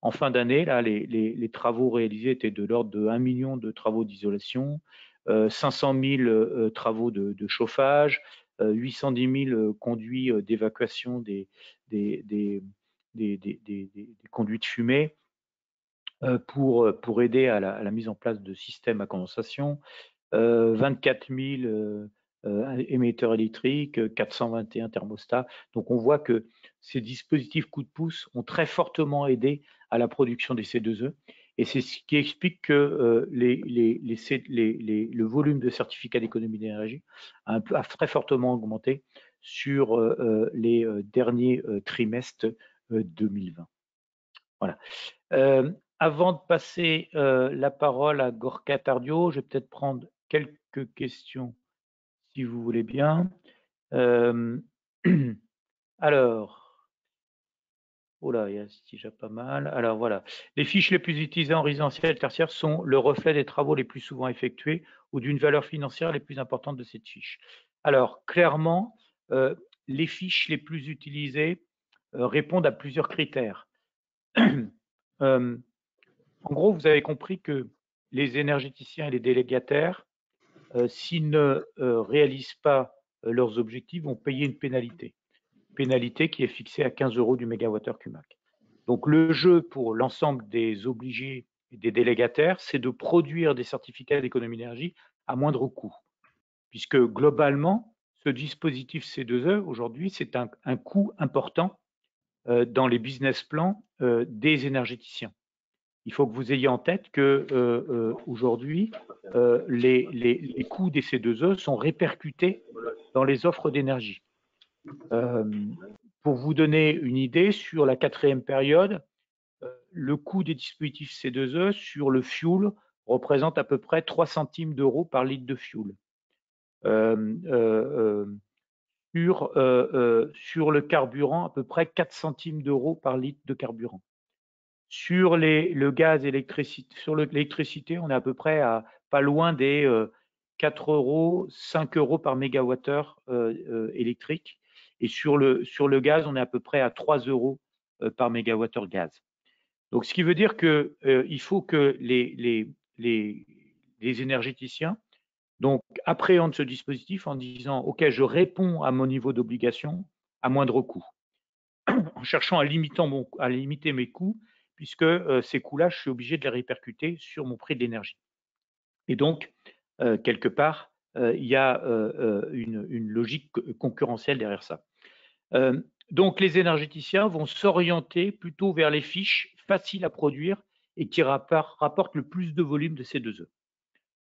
en fin d'année, là, les travaux réalisés étaient de l'ordre de 1 million de travaux d'isolation, 500 000 travaux de chauffage, 810 000 conduits d'évacuation des conduits de fumée pour aider à la mise en place de systèmes à condensation, 24 000 émetteurs électriques, 421 thermostats. Donc on voit que ces dispositifs coup de pouce ont très fortement aidé à la production des C2E. Et c'est ce qui explique que le volume de certificats d'économie d'énergie a très fortement augmenté sur les derniers trimestres 2020. Voilà. Avant de passer la parole à Gorka Tardio, je vais peut-être prendre quelques questions, si vous voulez bien. Alors, oh là, il y a déjà pas mal. Alors voilà, les fiches les plus utilisées en résidentiel tertiaire sont le reflet des travaux les plus souvent effectués ou d'une valeur financière les plus importantes de cette fiche. Alors, clairement, les fiches les plus utilisées répondent à plusieurs critères. En gros, vous avez compris que les énergéticiens et les délégataires, s'ils ne réalisent pas leurs objectifs, vont payer une pénalité. Pénalité qui est fixée à 15 euros du mégawattheure Qmax. Donc le jeu pour l'ensemble des obligés et des délégataires, c'est de produire des certificats d'économie d'énergie à moindre coût. Puisque globalement, ce dispositif C2E, aujourd'hui, c'est un coût important dans les business plans des énergéticiens. Il faut que vous ayez en tête que aujourd'hui, les coûts des C2E sont répercutés dans les offres d'énergie. Pour vous donner une idée, sur la 4e période, le coût des dispositifs C2E sur le fuel représente à peu près 3 centimes d'euros par litre de fuel. Sur le carburant, à peu près 4 centimes d'euros par litre de carburant. Sur le gaz électricité, sur l'électricité, on est à peu près à pas loin des 4 euros, 5 euros par mégawattheure électrique. Et sur le gaz, on est à peu près à 3 euros par mégawattheure gaz. Donc, ce qui veut dire qu'il faut que les énergéticiens donc appréhendent ce dispositif en disant « Ok, je réponds à mon niveau d'obligation à moindre coût », en cherchant à limiter mes coûts, puisque ces coûts-là, je suis obligé de les répercuter sur mon prix de l'énergie. Et donc, quelque part, il y a une logique concurrentielle derrière ça. Donc, les énergéticiens vont s'orienter plutôt vers les fiches faciles à produire et qui rapportent le plus de volume de C2E.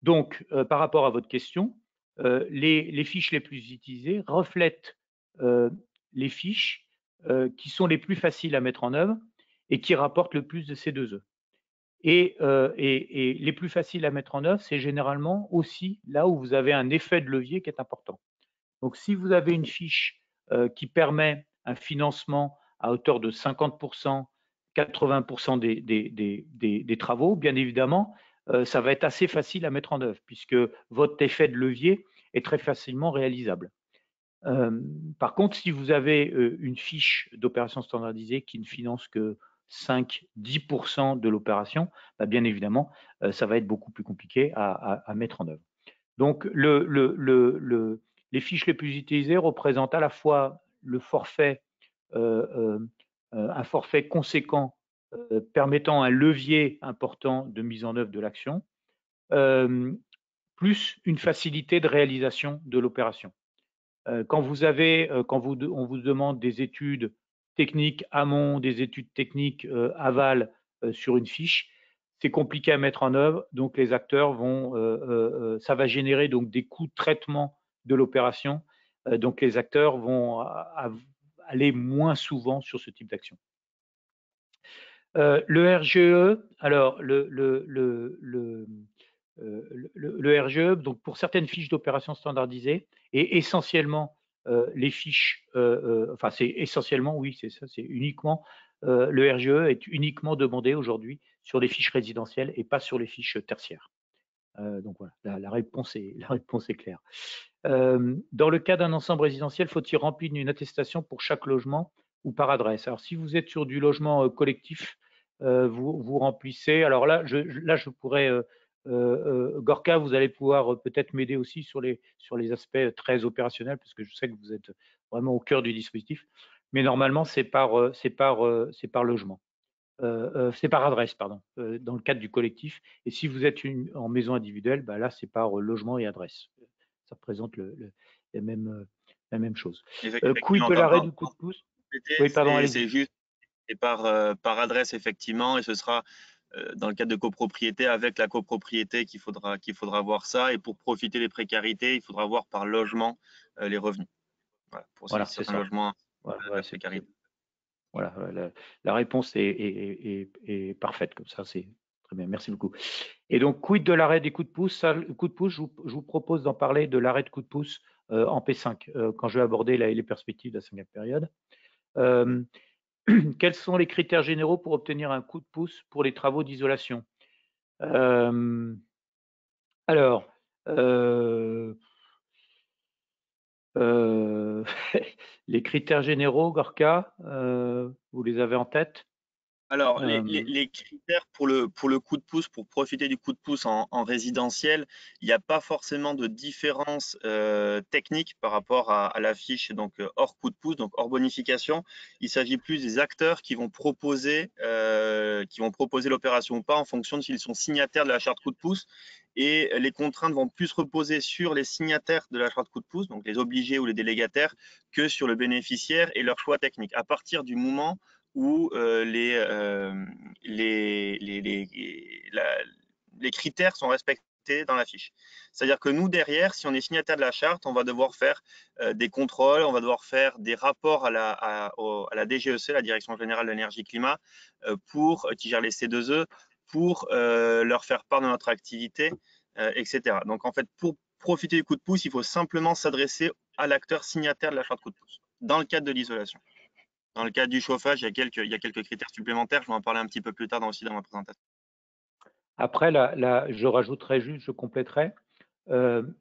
Donc, par rapport à votre question, les fiches les plus utilisées reflètent les fiches qui sont les plus faciles à mettre en œuvre et qui rapportent le plus de C2E. Et les plus faciles à mettre en œuvre, c'est généralement aussi là où vous avez un effet de levier qui est important. Donc, si vous avez une fiche qui permet un financement à hauteur de 50%, 80% des travaux, bien évidemment, ça va être assez facile à mettre en œuvre puisque votre effet de levier est très facilement réalisable. Par contre, si vous avez une fiche d'opération standardisée qui ne finance que 5-10% de l'opération, bah bien évidemment, ça va être beaucoup plus compliqué à mettre en œuvre. Donc, les fiches les plus utilisées représentent à la fois le forfait, un forfait conséquent permettant un levier important de mise en œuvre de l'action, plus une facilité de réalisation de l'opération. Quand on vous demande des études techniques amont, des études techniques aval sur une fiche, c'est compliqué à mettre en œuvre, donc les acteurs ça va générer donc des coûts de traitement de l'opération, donc les acteurs vont aller moins souvent sur ce type d'action. Le RGE, alors le RGE, donc pour certaines fiches d'opération standardisées, et essentiellement les fiches, enfin c'est essentiellement, oui, c'est ça, c'est uniquement, le RGE est uniquement demandé aujourd'hui sur les fiches résidentielles et pas sur les fiches tertiaires. Donc voilà, la réponse est claire. Dans le cas d'un ensemble résidentiel, faut-il remplir une attestation pour chaque logement ou par adresse? Alors si vous êtes sur du logement collectif, vous remplissez. Alors là, je pourrais Gorka, vous allez pouvoir peut-être m'aider aussi sur les aspects très opérationnels, parce que je sais que vous êtes vraiment au cœur du dispositif. Mais normalement, c'est par logement. C'est par adresse, pardon, dans le cadre du collectif. Et si vous êtes en maison individuelle, bah là, c'est par logement et adresse. Ça représente la même chose. Quid de l'arrêt du coup de pouce? Oui, pardon, c'est juste et par adresse, effectivement, et ce sera dans le cadre de copropriété, avec la copropriété qu'il faudra voir ça. Et pour profiter des précarités, il faudra voir par logement les revenus. Voilà, pour certains logements, la précarité. Voilà, la réponse est parfaite, comme ça, c'est très bien. Merci beaucoup. Et donc, quid de l'arrêt des coups de pouce? Coup de pouce, je vous propose d'en parler de l'arrêt de coups de pouce en P5, quand je vais aborder les perspectives de la 5e période. Quels sont les critères généraux pour obtenir un coup de pouce pour les travaux d'isolation? Alors, les critères généraux, Gorka, vous les avez en tête? Alors, les critères pour le coup de pouce, pour profiter du coup de pouce en résidentiel, il n'y a pas forcément de différence technique par rapport à la fiche donc hors coup de pouce, donc hors bonification. Il s'agit plus des acteurs qui vont proposer l'opération ou pas en fonction de s'ils sont signataires de la charte coup de pouce. Et les contraintes vont plus reposer sur les signataires de la charte coup de pouce, donc les obligés ou les délégataires, que sur le bénéficiaire et leur choix technique. À partir du moment où les critères sont respectés dans la fiche. C'est-à-dire que nous, derrière, si on est signataire de la charte, on va devoir faire des contrôles, on va devoir faire des rapports à la DGEC, la Direction Générale de l'Énergie Climat, qui gère les C2E, pour leur faire part de notre activité, etc. Donc, en fait, pour profiter du coup de pouce, il faut simplement s'adresser à l'acteur signataire de la charte coup de pouce, dans le cadre de l'isolation. Dans le cadre du chauffage, il y a quelques critères supplémentaires. Je vais en parler un petit peu plus tard aussi dans ma présentation. Après, je rajouterai juste, je compléterai.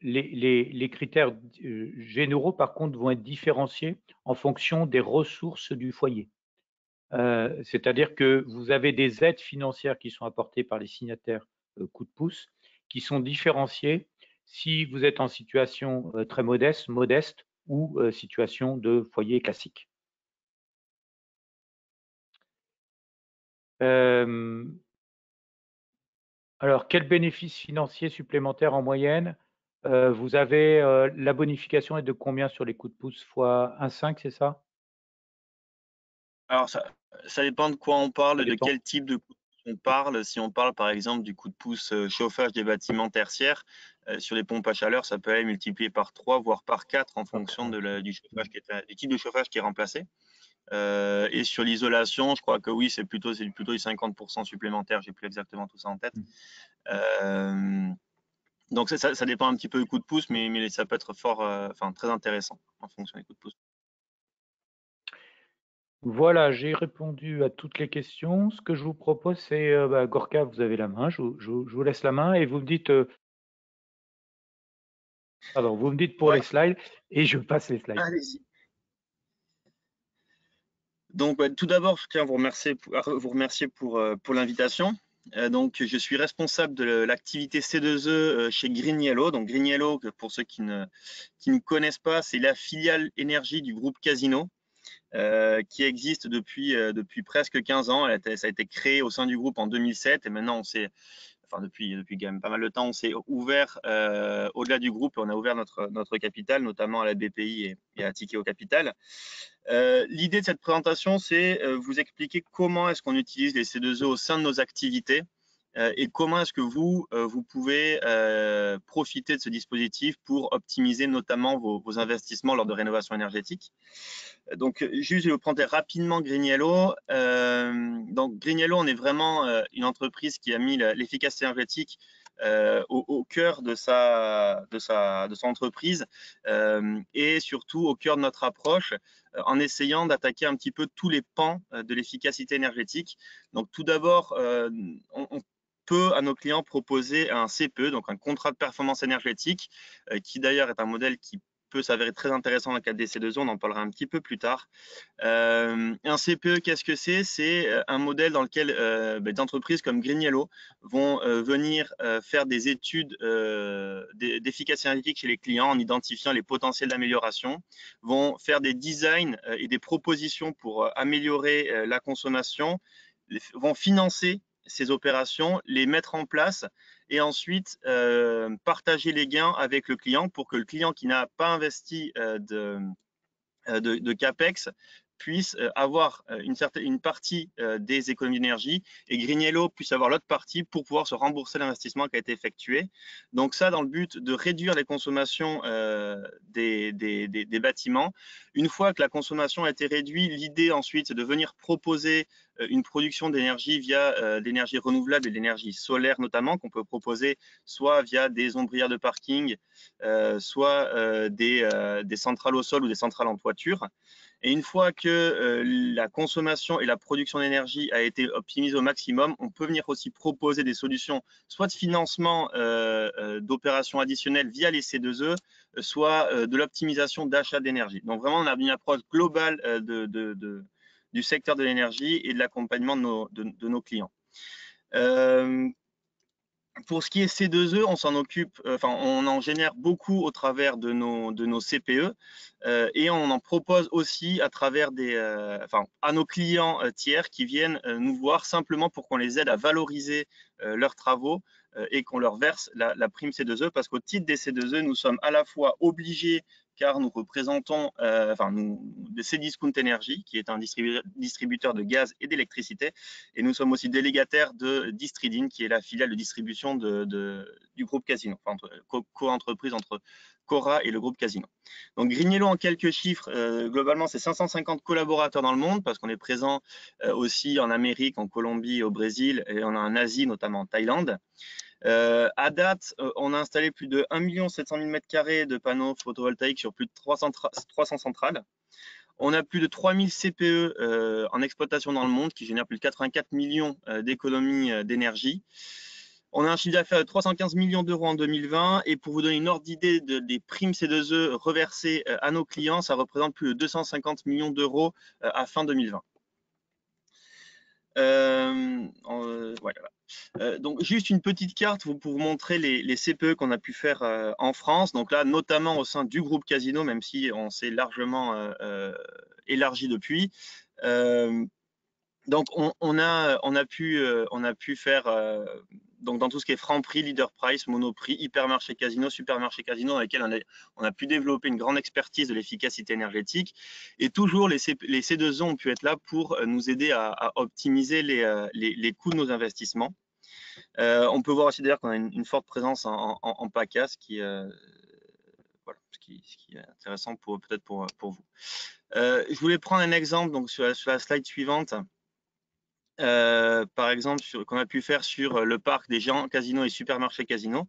Les critères généraux, par contre, vont être différenciés en fonction des ressources du foyer. C'est-à-dire que vous avez des aides financières qui sont apportées par les signataires coup de pouce, qui sont différenciées si vous êtes en situation très modeste ou situation de foyer classique. Alors, quel bénéfice financier supplémentaire en moyenne? Vous avez la bonification est de combien sur les coups de pouce fois 1,5, c'est ça? Alors, ça dépend de quoi on parle, de quel type de coup de pouce on parle. Si on parle par exemple du coup de pouce chauffage des bâtiments tertiaires, sur les pompes à chaleur, ça peut aller multiplier par 3, voire par 4 en fonction du type de chauffage qui est remplacé. Et sur l'isolation, je crois que oui, c'est plutôt du 50% supplémentaire. J'ai plus exactement tout ça en tête. Donc ça dépend un petit peu du coup de pouce, mais ça peut être très intéressant en fonction des coups de pouce. Voilà, j'ai répondu à toutes les questions. Ce que je vous propose, c'est, Gorka, vous avez la main, je vous laisse la main et vous me dites, vous me dites pour les slides et je passe les slides. Allez-y. Donc, tout d'abord, je tiens à vous remercier pour l'invitation. Donc, je suis responsable de l'activité C2E chez Green Yellow. Donc, Green Yellow, pour ceux qui ne connaissent pas, c'est la filiale énergie du groupe Casino, qui existe depuis presque 15 ans. Ça a été créé au sein du groupe en 2007 et maintenant, depuis quand même pas mal de temps, on s'est ouvert au-delà du groupe et on a ouvert notre capitale, notamment à la BPI et à Tikeo Capital. L'idée de cette présentation, c'est vous expliquer comment est-ce qu'on utilise les C2E au sein de nos activités et comment est-ce que vous pouvez profiter de ce dispositif pour optimiser notamment vos investissements lors de rénovation énergétique. Donc, juste, je vais vous présenter rapidement Green Yellow. Donc, Green Yellow, on est vraiment une entreprise qui a mis l'efficacité énergétique au cœur de son entreprise et surtout au cœur de notre approche en essayant d'attaquer un petit peu tous les pans de l'efficacité énergétique. Donc, tout d'abord, on peut à nos clients proposer un CPE, donc un contrat de performance énergétique, qui d'ailleurs est un modèle qui peut s'avérer très intéressant dans le cadre des C2E, on en parlera un petit peu plus tard. Un CPE, qu'est-ce que c'est? C'est un modèle dans lequel des entreprises comme Green Yellow vont venir faire des études d'efficacité énergétique chez les clients en identifiant les potentiels d'amélioration, vont faire des designs et des propositions pour améliorer la consommation, vont financer ces opérations, les mettre en place et ensuite partager les gains avec le client pour que le client qui n'a pas investi de CAPEX puisse avoir une partie des économies d'énergie et Green Yellow puisse avoir l'autre partie pour pouvoir se rembourser l'investissement qui a été effectué. Donc ça, dans le but de réduire les consommations des bâtiments. Une fois que la consommation a été réduite, l'idée ensuite, c'est de venir proposer une production d'énergie via l'énergie renouvelable et l'énergie solaire notamment, qu'on peut proposer soit via des ombrières de parking, soit des centrales au sol ou des centrales en toiture. Et une fois que la consommation et la production d'énergie a été optimisée au maximum, on peut venir aussi proposer des solutions, soit de financement d'opérations additionnelles via les C2E, soit de l'optimisation d'achat d'énergie. Donc vraiment, on a une approche globale du secteur de l'énergie et de l'accompagnement de nos clients. Pour ce qui est C2E, on s'en occupe, on en génère beaucoup au travers de nos CPE et on en propose aussi à travers à nos clients tiers qui viennent nous voir simplement pour qu'on les aide à valoriser leurs travaux et qu'on leur verse la prime C2E, parce qu'au titre des C2E, nous sommes à la fois obligés, car nous représentons Cdiscount Energy, qui est un distributeur de gaz et d'électricité, et nous sommes aussi délégataires de Distridin, qui est la filiale de distribution du groupe Casino, co-entreprise entre Cora et le groupe Casino. Donc GreenYellow, en quelques chiffres, globalement c'est 550 collaborateurs dans le monde, parce qu'on est présent aussi en Amérique, en Colombie, au Brésil, et on a en Asie, notamment en Thaïlande. À date, on a installé plus de 1 700 000 m² de panneaux photovoltaïques sur plus de 300 centrales. On a plus de 3000 CPE en exploitation dans le monde qui génèrent plus de 84 millions d'économies d'énergie. On a un chiffre d'affaires de 315 millions d'euros en 2020, et pour vous donner une ordre d'idée des primes C2E reversées à nos clients, ça représente plus de 250 millions d'euros à fin 2020. Voilà. Donc juste une petite carte pour vous montrer les CPE qu'on a pu faire en France. Donc là, notamment au sein du groupe Casino, même si on s'est largement élargi depuis. Donc on a pu faire donc dans tout ce qui est Franprix, Leader Price, Monoprix, Hypermarché Casino, Supermarché Casino, dans lesquels on a pu développer une grande expertise de l'efficacité énergétique. Et toujours les C2E ont pu être là pour nous aider à optimiser les coûts de nos investissements. On peut voir aussi d'ailleurs qu'on a une forte présence en PACA, ce qui est intéressant peut-être pour vous. Je voulais prendre un exemple donc sur la slide suivante. Par exemple, qu'on a pu faire sur le parc des géants Casino et Supermarché Casino,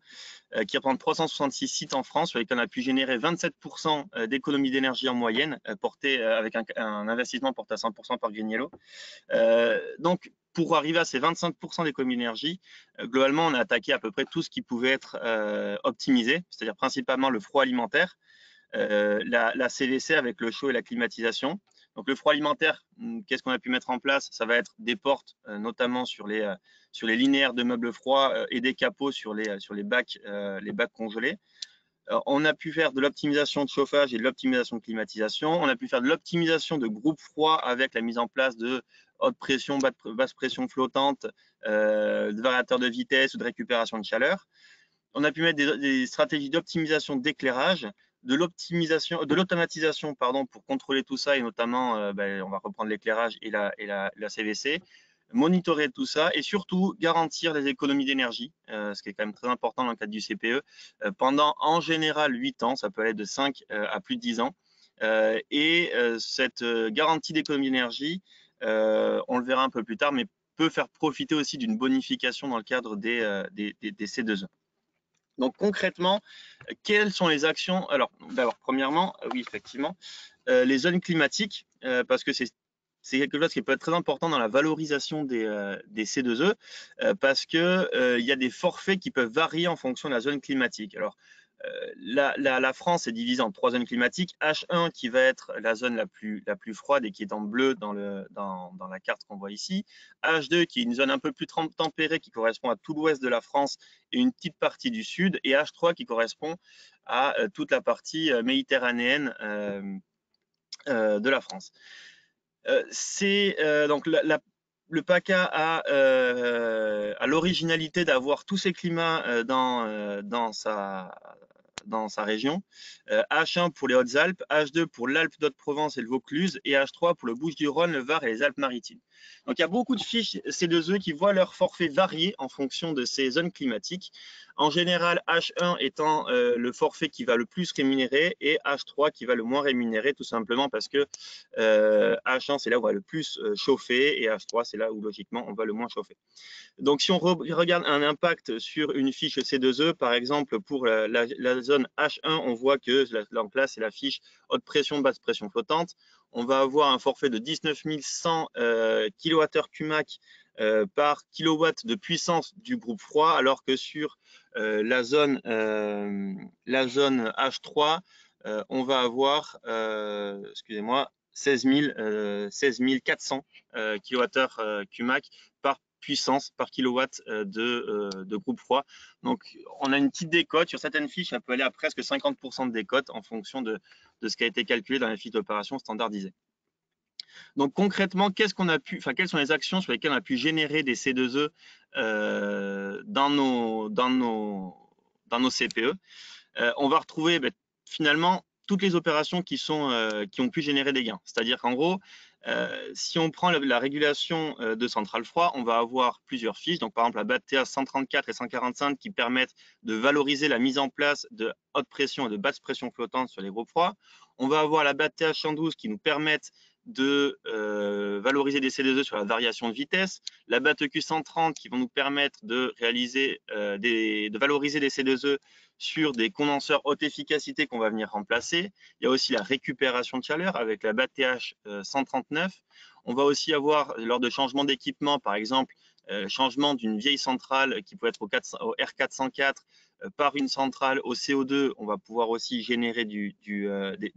qui reprend 366 sites en France, sur lesquels on a pu générer 27% d'économie d'énergie en moyenne, avec un investissement porté à 100% par GreenYellow. Donc, pour arriver à ces 25% d'économie d'énergie, globalement, on a attaqué à peu près tout ce qui pouvait être optimisé, c'est-à-dire principalement le froid alimentaire, la CVC avec le chaud et la climatisation. Donc le froid alimentaire, qu'est-ce qu'on a pu mettre en place? Ça va être des portes, notamment sur les linéaires de meubles froids et des capots sur les bacs congelés. On a pu faire de l'optimisation de chauffage et de l'optimisation de climatisation. On a pu faire de l'optimisation de groupes froids avec la mise en place de haute pression, basse pression flottante, de variateurs de vitesse ou de récupération de chaleur. On a pu mettre des stratégies d'optimisation d'éclairage, de l'automatisation pour contrôler tout ça, et notamment on va reprendre l'éclairage et la CVC, monitorer tout ça et surtout garantir les économies d'énergie, ce qui est quand même très important dans le cadre du CPE, pendant en général 8 ans, ça peut aller de 5 à plus de 10 ans. Cette garantie d'économie d'énergie, on le verra un peu plus tard, mais peut faire profiter aussi d'une bonification dans le cadre des C2E. Donc concrètement, quelles sont les actions? Alors, premièrement, oui, effectivement, les zones climatiques, parce que c'est quelque chose qui peut être très important dans la valorisation des C2E, parce qu'il y a des forfaits qui peuvent varier en fonction de la zone climatique. Alors, la France est divisée en 3 zones climatiques. H1 qui va être la zone la plus froide et qui est en bleu dans la carte qu'on voit ici. H2 qui est une zone un peu plus tempérée qui correspond à tout l'ouest de la France et une petite partie du sud. Et H3 qui correspond à toute la partie méditerranéenne de la France. Donc le PACA a l'originalité d'avoir tous ces climats dans sa région. H1 pour les Hautes-Alpes, H2 pour l'Alpe d'Haute-Provence et le Vaucluse, et H3 pour le Bouches-du-Rhône, le Var et les Alpes-Maritimes. Donc il y a beaucoup de fiches C2E qui voient leur forfait varier en fonction de ces zones climatiques. En général, H1 étant le forfait qui va le plus rémunérer et H3 qui va le moins rémunérer, tout simplement parce que H1 c'est là où on va le plus chauffer et H3 c'est là où logiquement on va le moins chauffer. Donc si on regarde un impact sur une fiche C2E, par exemple pour la zone H1, on voit que là c'est la fiche haute pression, basse pression flottante. On va avoir un forfait de 19 100 kWh par kilowatt de puissance du groupe froid, alors que sur la zone H3, on va avoir, excusez-moi, 16 400 kWh Qmac par puissance, par kilowatt de groupe froid. Donc, on a une petite décote. Sur certaines fiches, ça peut aller à presque 50% de décote en fonction de ce qui a été calculé dans les fiches d'opération standardisées. Donc concrètement, quelles sont les actions sur lesquelles on a pu générer des C2E dans nos CPE? On va retrouver finalement toutes les opérations qui ont pu générer des gains. C'est-à-dire qu'en gros, si on prend la régulation de centrale froid, on va avoir plusieurs fiches. Donc par exemple, la BAT-TA 134 et 145 qui permettent de valoriser la mise en place de haute pression et de basse pression flottante sur les groupes froids. On va avoir la BAT-TA 112 qui nous permettent de valoriser des C2E sur la variation de vitesse, la BAT-EQ 130 qui vont nous permettre de réaliser de valoriser des C2E sur des condenseurs haute efficacité qu'on va venir remplacer. Il y a aussi la récupération de chaleur avec la BAT-TH 139. On va aussi avoir, lors de changement d'équipement, par exemple, changement d'une vieille centrale qui peut être au R404 par une centrale au CO2, on va pouvoir aussi générer des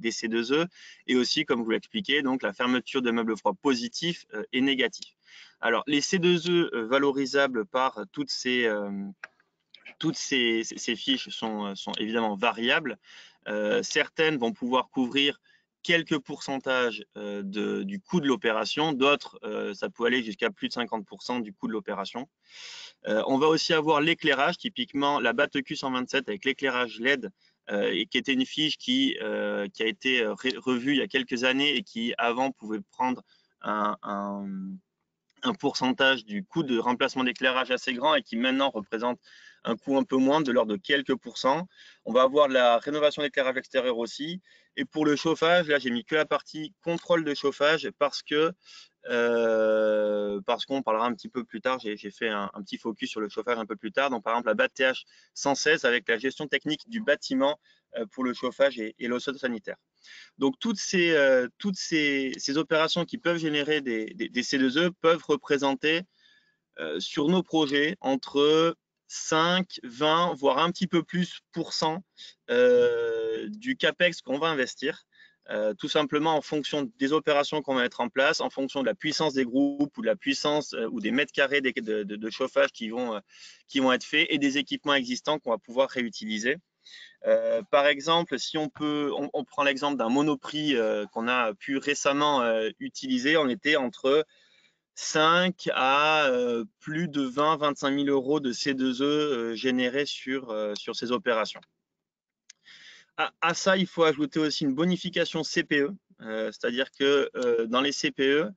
C2E et aussi, comme vous l'expliquez, donc la fermeture de meubles froids positifs et négatifs. Alors, les C2E valorisables par toutes ces fiches sont évidemment variables. Certaines vont pouvoir couvrir quelques pourcentages du coût de l'opération, d'autres, ça peut aller jusqu'à plus de 50% du coût de l'opération. On va aussi avoir l'éclairage, typiquement la BAT-EQ 127 avec l'éclairage LED, et qui était une fiche qui a été revue il y a quelques années et qui avant pouvait prendre un pourcentage du coût de remplacement d'éclairage assez grand et qui maintenant représente un coût un peu moins, de l'ordre de quelques pourcents. On va avoir la rénovation d'éclairage extérieur aussi. Et pour le chauffage, là, j'ai mis que la partie contrôle de chauffage parce qu'on parlera un petit peu plus tard. J'ai fait un petit focus sur le chauffage un peu plus tard. Donc, par exemple, la BAT-TH 116 avec la gestion technique du bâtiment pour le chauffage et l'eau chaude sanitaire. Donc, toutes ces opérations qui peuvent générer des C2E peuvent représenter sur nos projets entre 5, 20, voire un petit peu plus du CAPEX qu'on va investir, tout simplement en fonction des opérations qu'on va mettre en place, en fonction de la puissance des groupes ou de la puissance ou des mètres carrés de chauffage qui vont être faits et des équipements existants qu'on va pouvoir réutiliser. Par exemple, si on prend l'exemple d'un Monoprix qu'on a pu récemment utiliser, on était entre 5 à plus de 20-25 000 euros de C2E générés sur ces opérations. À ça, il faut ajouter aussi une bonification CPE, c'est-à-dire que dans les CPE,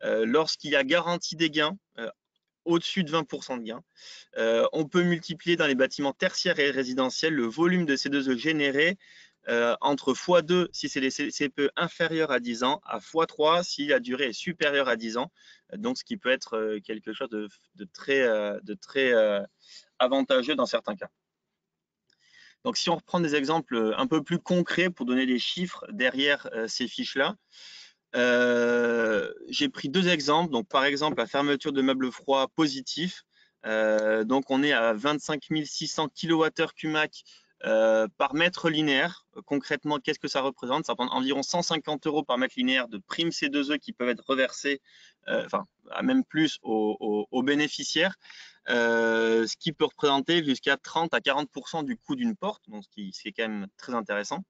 lorsqu'il y a garantie des gains, au-dessus de 20% de gains, on peut multiplier dans les bâtiments tertiaires et résidentiels le volume de C2E généré entre x2 si c'est des CPE inférieurs à 10 ans, à x3 si la durée est supérieure à 10 ans, donc ce qui peut être quelque chose de très avantageux dans certains cas. Donc si on reprend des exemples un peu plus concrets pour donner des chiffres derrière ces fiches-là, j'ai pris deux exemples. Donc, par exemple, la fermeture de meubles froids positifs. Donc, on est à 25 600 kWh Qmac par mètre linéaire. Concrètement, qu'est-ce que ça représente? Ça représente environ 150 € par mètre linéaire de primes C2E qui peuvent être reversées, enfin, même plus aux bénéficiaires, ce qui peut représenter jusqu'à 30 à 40% du coût d'une porte, donc ce qui est quand même très intéressant.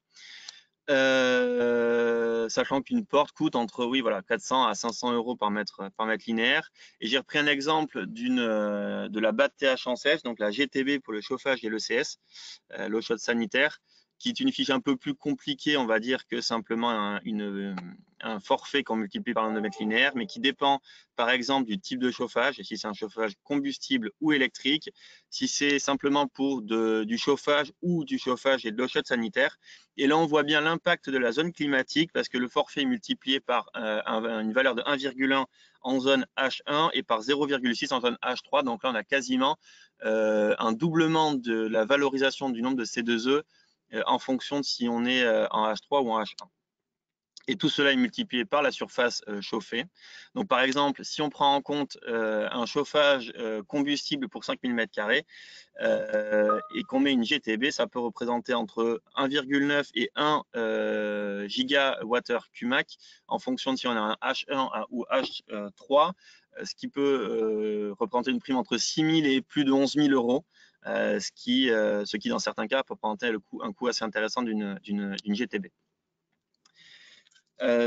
Sachant qu'une porte coûte entre 400 à 500 € par mètre linéaire. Et j'ai repris un exemple de la BAT-TH 116, donc la GTB pour le chauffage et l'ECS, l'eau chaude sanitaire, qui est une fiche un peu plus compliquée, on va dire, que simplement un forfait qu'on multiplie par un mètre linéaire, mais qui dépend, par exemple, du type de chauffage, et si c'est un chauffage combustible ou électrique, si c'est simplement pour du chauffage ou du chauffage et de l'eau chaude sanitaire. Et là, on voit bien l'impact de la zone climatique parce que le forfait est multiplié par une valeur de 1,1 en zone H1 et par 0,6 en zone H3. Donc là, on a quasiment un doublement de la valorisation du nombre de C2E en fonction de si on est en H3 ou en H1. Et tout cela est multiplié par la surface chauffée. Donc, par exemple, si on prend en compte un chauffage combustible pour 5000 m² et qu'on met une GTB, ça peut représenter entre 1,9 et 1 gigawattheure Qmax en fonction de si on a un H1 ou H3, ce qui peut représenter une prime entre 6 000 et plus de 11 000 euros, ce qui dans certains cas peut représenter un coût assez intéressant d'une GTB.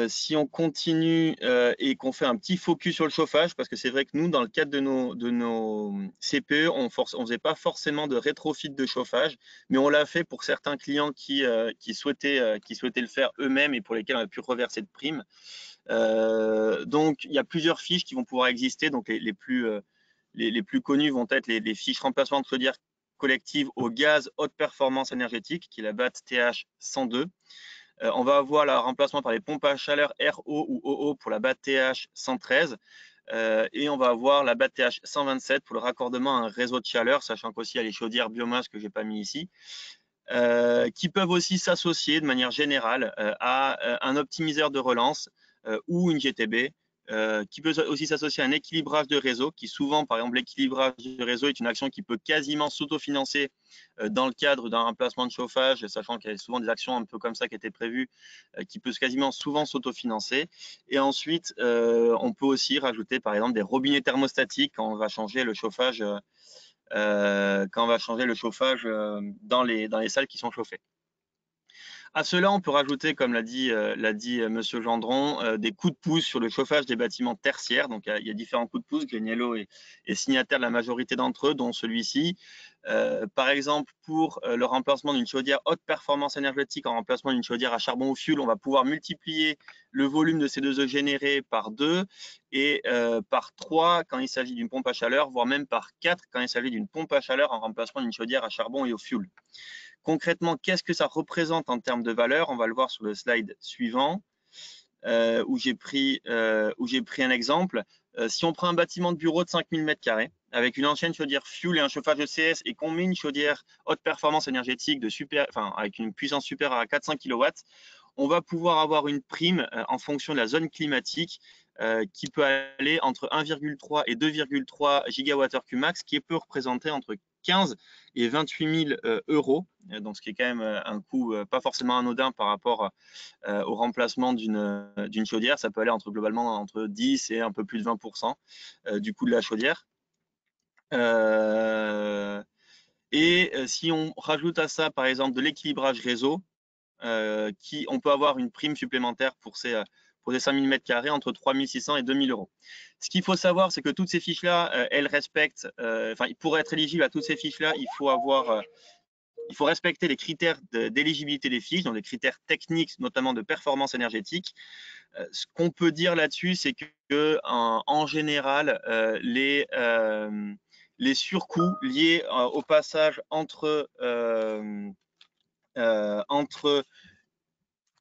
Si on continue et qu'on fait un petit focus sur le chauffage, parce que c'est vrai que nous, dans le cadre de nos CPE, on ne faisait pas forcément de rétrofit de chauffage, mais on l'a fait pour certains clients qui souhaitaient le faire eux-mêmes et pour lesquels on a pu reverser de primes. Donc, il y a plusieurs fiches qui vont pouvoir exister. Donc, les plus connues vont être les fiches remplacement de chaudière collective au gaz haute performance énergétique, qui est la BAT TH 102. On va avoir le remplacement par les pompes à chaleur RO ou OO pour la BAT TH 113. Et on va avoir la BAT TH 127 pour le raccordement à un réseau de chaleur, sachant qu'aussi il y a les chaudières biomasse que je n'ai pas mis ici, qui peuvent aussi s'associer de manière générale à un optimiseur de relance ou une GTB, qui peut aussi s'associer à un équilibrage de réseau, qui souvent, par exemple, l'équilibrage de réseau est une action qui peut quasiment s'autofinancer dans le cadre d'un remplacement de chauffage, sachant qu'il y a souvent des actions un peu comme ça qui étaient prévues, qui peut quasiment souvent s'autofinancer. Et ensuite, on peut aussi rajouter, par exemple, des robinets thermostatiques quand on va changer le chauffage, dans les salles qui sont chauffées. À cela, on peut rajouter, comme l'a dit Monsieur Gendron, des coups de pouce sur le chauffage des bâtiments tertiaires. Donc, il y a différents coups de pouce. GreenYellow est signataire de la majorité d'entre eux, dont celui-ci. Par exemple, pour le remplacement d'une chaudière haute performance énergétique en remplacement d'une chaudière à charbon ou fioul, on va pouvoir multiplier le volume de C2E généré par 2 et par 3 quand il s'agit d'une pompe à chaleur, voire même par 4 quand il s'agit d'une pompe à chaleur en remplacement d'une chaudière à charbon et au fioul. Concrètement, qu'est-ce que ça représente en termes de valeur? On va le voir sur le slide suivant, où j'ai pris un exemple. Si on prend un bâtiment de bureau de 5000 m² avec une ancienne chaudière fuel et un chauffage ECS et qu'on met une chaudière haute performance énergétique avec une puissance supérieure à 400 kW, on va pouvoir avoir une prime en fonction de la zone climatique qui peut aller entre 1,3 et 2,3 gigawattheure Qmax, qui peut représenter entre 15 et 28 000 euros, donc ce qui est quand même un coût pas forcément anodin par rapport au remplacement d'une chaudière. Ça peut aller globalement entre 10 et un peu plus de 20% du coût de la chaudière. Et si on rajoute à ça, par exemple, de l'équilibrage réseau, on peut avoir une prime supplémentaire pour ces 5000 m² entre 3600 et 2000 euros. Ce qu'il faut savoir, c'est que toutes ces fiches-là, elles respectent, pour être éligible à toutes ces fiches-là, il faut respecter les critères d'éligibilité des fiches, donc les critères techniques, notamment de performance énergétique. Ce qu'on peut dire là-dessus, c'est que en général, les surcoûts liés au passage entre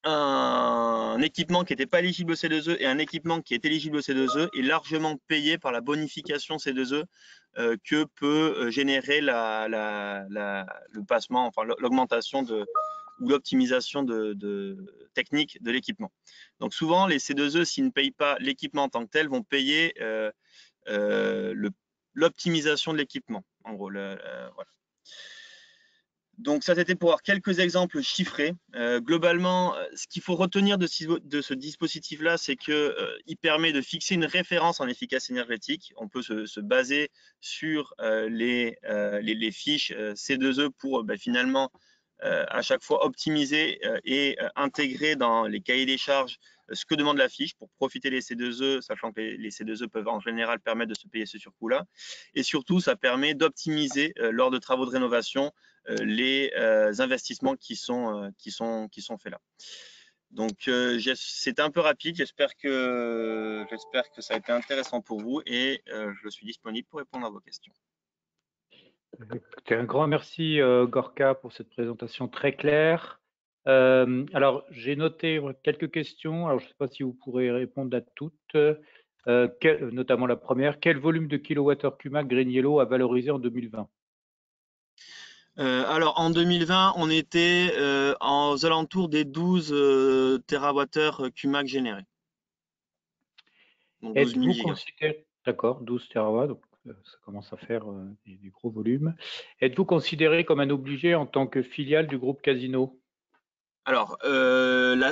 un équipement qui n'était pas éligible au C2E et un équipement qui est éligible au C2E est largement payé par la bonification C2E que peut générer le passement, enfin l'augmentation ou l'optimisation technique de l'équipement. Donc souvent, les C2E, s'ils ne payent pas l'équipement en tant que tel, vont payer l'optimisation de l'équipement. En gros, voilà. Donc ça, c'était pour avoir quelques exemples chiffrés. Globalement, ce qu'il faut retenir de ce dispositif-là, c'est qu'il permet de fixer une référence en efficacité énergétique. On peut se baser sur les fiches C2E pour finalement à chaque fois optimiser et intégrer dans les cahiers des charges ce que demande la fiche pour profiter des C2E, sachant que les C2E peuvent en général permettre de se payer ce surcoût-là. Et surtout, ça permet d'optimiser lors de travaux de rénovation les investissements qui sont faits là. Donc, c'est un peu rapide. J'espère que ça a été intéressant pour vous et je suis disponible pour répondre à vos questions. Un grand merci Gorka pour cette présentation très claire. Alors, j'ai noté quelques questions. Alors, je ne sais pas si vous pourrez répondre à toutes. Notamment la première, quel volume de kilowattheure Qmax GreenYellow a valorisé en 2020? Alors en 2020, on était aux alentours des 12 TWh Qmax générés. Donc 12 000 gigas. D'accord, 12 TWh, donc ça commence à faire des gros volumes. Êtes-vous considéré comme un obligé en tant que filiale du groupe Casino? Alors,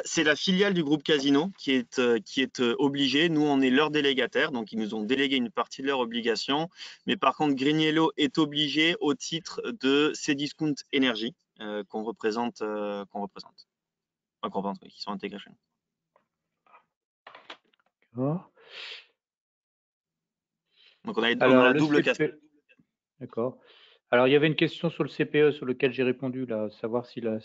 c'est la filiale du groupe Casino qui est obligée. Nous, on est leur délégataire, donc ils nous ont délégué une partie de leurs obligations. Mais par contre, GreenYellow est obligé au titre de Cdiscount Energy qu'on représente, oui, qui sont intégrés chez nous. D'accord. Donc, on a Alors, la le double CP... casquette. D'accord. Alors, il y avait une question sur le CPE sur lequel j'ai répondu, là, savoir si le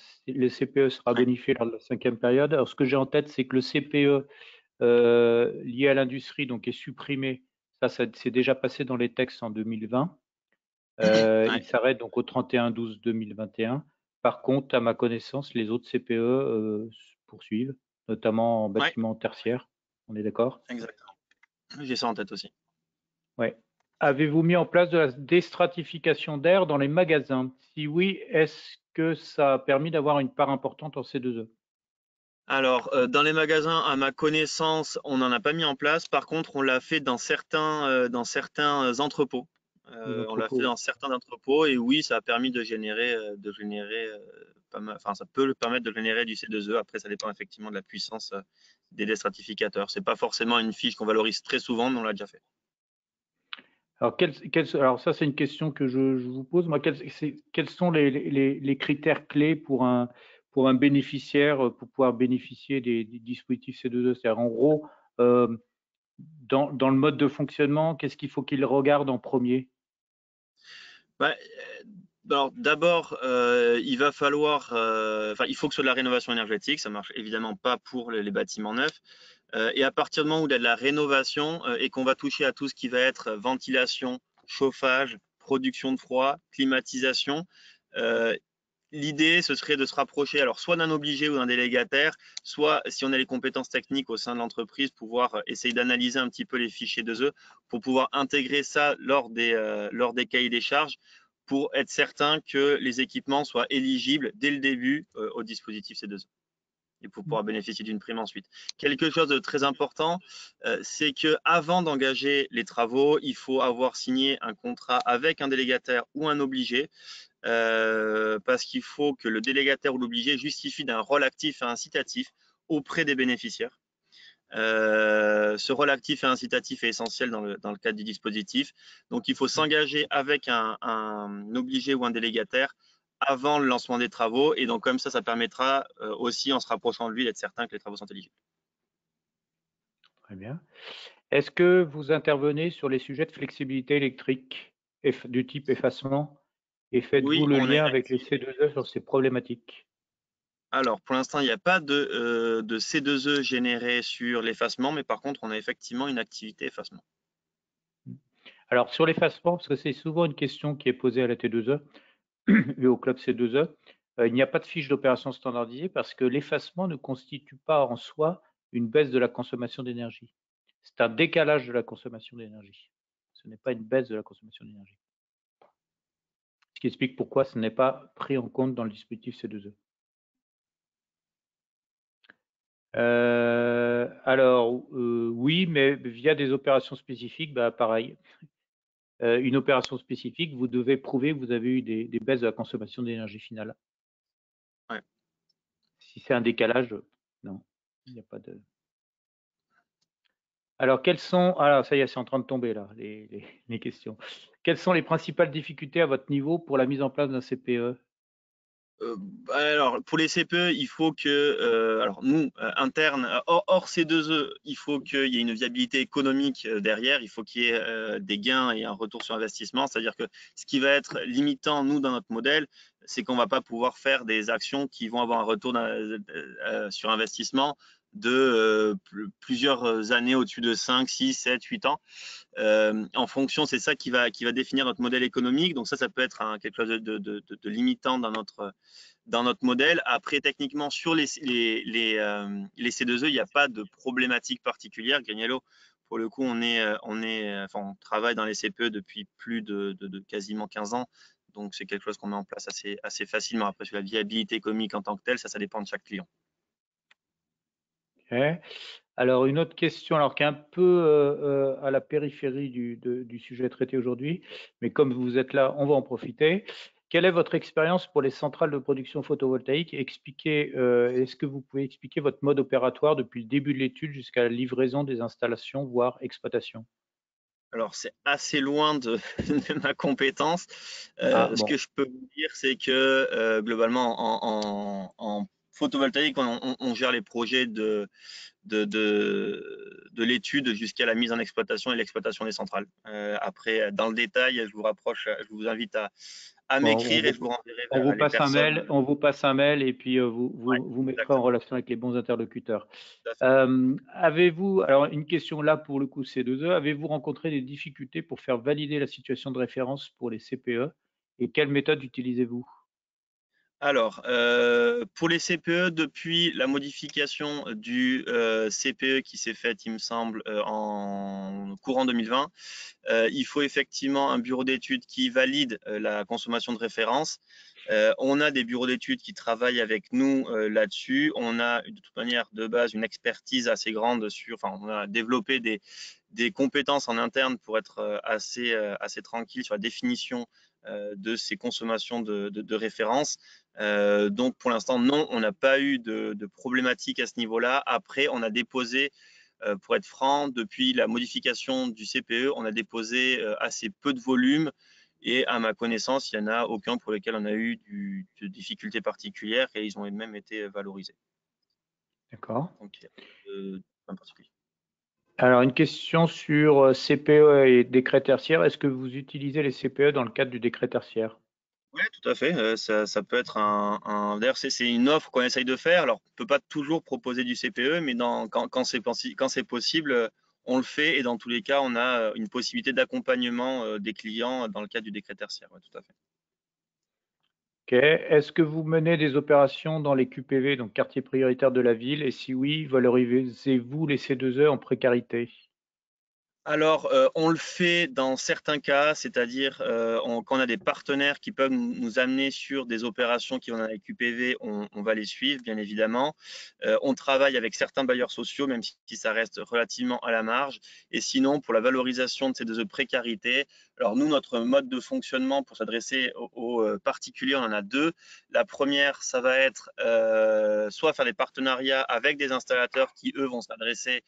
CPE sera Ouais. bonifié lors de la 5e période. Alors, ce que j'ai en tête, c'est que le CPE lié à l'industrie donc est supprimé. Ça c'est déjà passé dans les textes en 2020. Ouais. Il s'arrête donc au 31/12/2021. Par contre, à ma connaissance, les autres CPE poursuivent, notamment en bâtiment tertiaire. On est d'accord? Exactement. J'ai ça en tête aussi. Ouais. Avez-vous mis en place de la déstratification d'air dans les magasins? Si oui, est-ce que ça a permis d'avoir une part importante en C2E? Alors, dans les magasins, à ma connaissance, on n'en a pas mis en place. Par contre, on l'a fait dans certains entrepôts. On l'a fait dans certains entrepôts et oui, ça a permis de générer pas mal. Enfin, ça peut le permettre de générer du C2E. Après, ça dépend effectivement de la puissance des déstratificateurs. C'est pas forcément une fiche qu'on valorise très souvent, mais on l'a déjà fait. Alors, alors ça, c'est une question que je vous pose. Moi, quels sont les critères clés pour un bénéficiaire pour pouvoir bénéficier des dispositifs C2E? C'est-à-dire, en gros, dans le mode de fonctionnement, qu'est-ce qu'il faut qu'il regarde en premier? Alors, d'abord, il va falloir, il faut que ce soit de la rénovation énergétique. Ça marche évidemment pas pour les bâtiments neufs. Et à partir du moment où il y a de la rénovation et qu'on va toucher à tout ce qui va être ventilation, chauffage, production de froid, climatisation, l'idée, ce serait de se rapprocher alors soit d'un obligé ou d'un délégataire, soit, si on a les compétences techniques au sein de l'entreprise, pouvoir essayer d'analyser un petit peu les fichiers 2E pour pouvoir intégrer ça lors des cahiers des charges pour être certain que les équipements soient éligibles dès le début au dispositif C2E et pour pouvoir bénéficier d'une prime ensuite. Quelque chose de très important, c'est qu'avant d'engager les travaux, il faut avoir signé un contrat avec un délégataire ou un obligé parce qu'il faut que le délégataire ou l'obligé justifie d'un rôle actif et incitatif auprès des bénéficiaires. Ce rôle actif et incitatif est essentiel dans le cadre du dispositif. Donc, il faut s'engager avec un obligé ou un délégataire avant le lancement des travaux. Et donc, comme ça permettra aussi, en se rapprochant de lui, d'être certain que les travaux sont éligibles. Très bien. Est-ce que vous intervenez sur les sujets de flexibilité électrique du type effacement et faites-vous Oui, le lien avec les C2E sur ces problématiques? Alors, pour l'instant, il n'y a pas de C2E généré sur l'effacement, mais par contre, on a effectivement une activité effacement. Alors, sur l'effacement, parce que c'est souvent une question qui est posée à la T2E et au club C2E, il n'y a pas de fiche d'opération standardisée parce que l'effacement ne constitue pas en soi une baisse de la consommation d'énergie. C'est un décalage de la consommation d'énergie. Ce n'est pas une baisse de la consommation d'énergie. Ce qui explique pourquoi ce n'est pas pris en compte dans le dispositif C2E. Oui, mais via des opérations spécifiques, pareil. Une opération spécifique, vous devez prouver que vous avez eu des baisses de la consommation d'énergie finale. Ouais. Si c'est un décalage, non, il n'y a pas de. Alors, ça y est, c'est en train de tomber là, les questions. Quelles sont les principales difficultés à votre niveau pour la mise en place d'un CPE? Alors, pour les CPE, il faut que, alors nous, interne, hors C2E, il faut qu'il y ait une viabilité économique derrière, il faut qu'il y ait des gains et un retour sur investissement. C'est-à-dire que ce qui va être limitant, nous, dans notre modèle, c'est qu'on ne va pas pouvoir faire des actions qui vont avoir un retour sur investissement de plusieurs années au-dessus de 5, 6, 7, 8 ans. En fonction, c'est ça qui va définir notre modèle économique. Donc ça peut être quelque chose de limitant dans notre modèle. Après, techniquement, sur les C2E, il n'y a pas de problématique particulière. GreenYellow, pour le coup, on travaille dans les CPE depuis plus de quasiment 15 ans. Donc, c'est quelque chose qu'on met en place assez facilement. Après, sur la viabilité économique en tant que telle, ça dépend de chaque client. Okay. Alors, une autre question, alors qui est un peu à la périphérie du sujet traité aujourd'hui, mais comme vous êtes là, on va en profiter. Quelle est votre expérience pour les centrales de production photovoltaïque? Est-ce que vous pouvez expliquer votre mode opératoire depuis le début de l'étude jusqu'à la livraison des installations, voire exploitation? Alors, c'est assez loin de, de ma compétence. Ah Ce bon, que je peux vous dire, c'est que globalement, en photovoltaïque, on gère les projets de l'étude jusqu'à la mise en exploitation et l'exploitation des centrales. Après, dans le détail, je vous invite à bon, m'écrire et je vous renverrai on vous vers les passe un personnes. mail, on vous passe un mail et puis Ouais, vous mettrez en exactement. relation avec les bons interlocuteurs. Tout à fait. Avez-vous, alors une question là pour le coup C2E, avez-vous rencontré des difficultés pour faire valider la situation de référence pour les CPE et quelle méthode utilisez-vous? Alors, pour les CPE, depuis la modification du CPE qui s'est faite, il me semble, en courant 2020, il faut effectivement un bureau d'études qui valide la consommation de référence. On a des bureaux d'études qui travaillent avec nous là-dessus. On a de toute manière de base une expertise assez grande enfin, on a développé des compétences en interne pour être assez tranquille sur la définition de ces consommations de référence. Donc pour l'instant, non, on n'a pas eu de problématique à ce niveau-là. Après, on a déposé, pour être franc, depuis la modification du CPE, on a déposé assez peu de volume. Et à ma connaissance, il n'y en a aucun pour lequel on a eu de difficultés particulières et ils ont même été valorisés. D'accord. Donc, il n'y a pas de point particulier. Alors une question sur CPE et décret tertiaire. Est-ce que vous utilisez les CPE dans le cadre du décret tertiaire? Oui, tout à fait. Ça peut être D'ailleurs, c'est une offre qu'on essaye de faire. Alors, on ne peut pas toujours proposer du CPE, mais quand c'est possible, on le fait. Et dans tous les cas, on a une possibilité d'accompagnement des clients dans le cadre du décret tertiaire. Ouais, tout à fait. Ok. Est-ce que vous menez des opérations dans les QPV, donc quartiers prioritaires de la ville? Et si oui, valorisez-vous les C2E en précarité? Alors, on le fait dans certains cas, c'est-à-dire quand on a des partenaires qui peuvent nous amener sur des opérations qui vont dans les QPV, on va les suivre, bien évidemment. On travaille avec certains bailleurs sociaux, même si ça reste relativement à la marge. Et sinon, pour la valorisation de ces deux précarités, alors nous, notre mode de fonctionnement pour s'adresser aux particuliers, on en a deux. La première, ça va être soit faire des partenariats avec des installateurs qui, eux, vont s'adresser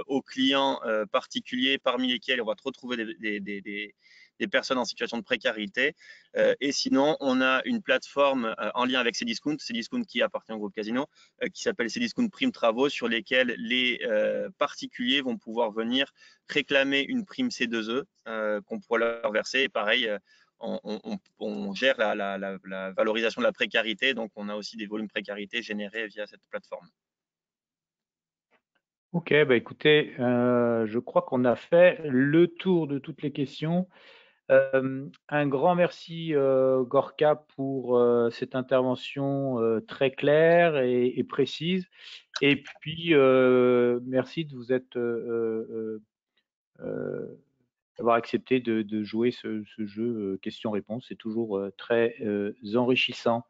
aux clients particuliers parmi lesquels on va retrouver des personnes en situation de précarité. Et sinon, on a une plateforme en lien avec Cdiscount qui appartient au groupe Casino, qui s'appelle Cdiscount Prime Travaux, sur lesquels les particuliers vont pouvoir venir réclamer une prime C2E qu'on pourra leur verser. Et pareil, on gère la valorisation de la précarité, donc on a aussi des volumes précarité générés via cette plateforme. Ok, bah écoutez, je crois qu'on a fait le tour de toutes les questions. Un grand merci Gorka pour cette intervention très claire et précise. Et puis merci de vous être d'avoir accepté de jouer ce jeu questions-réponses. C'est toujours très enrichissant.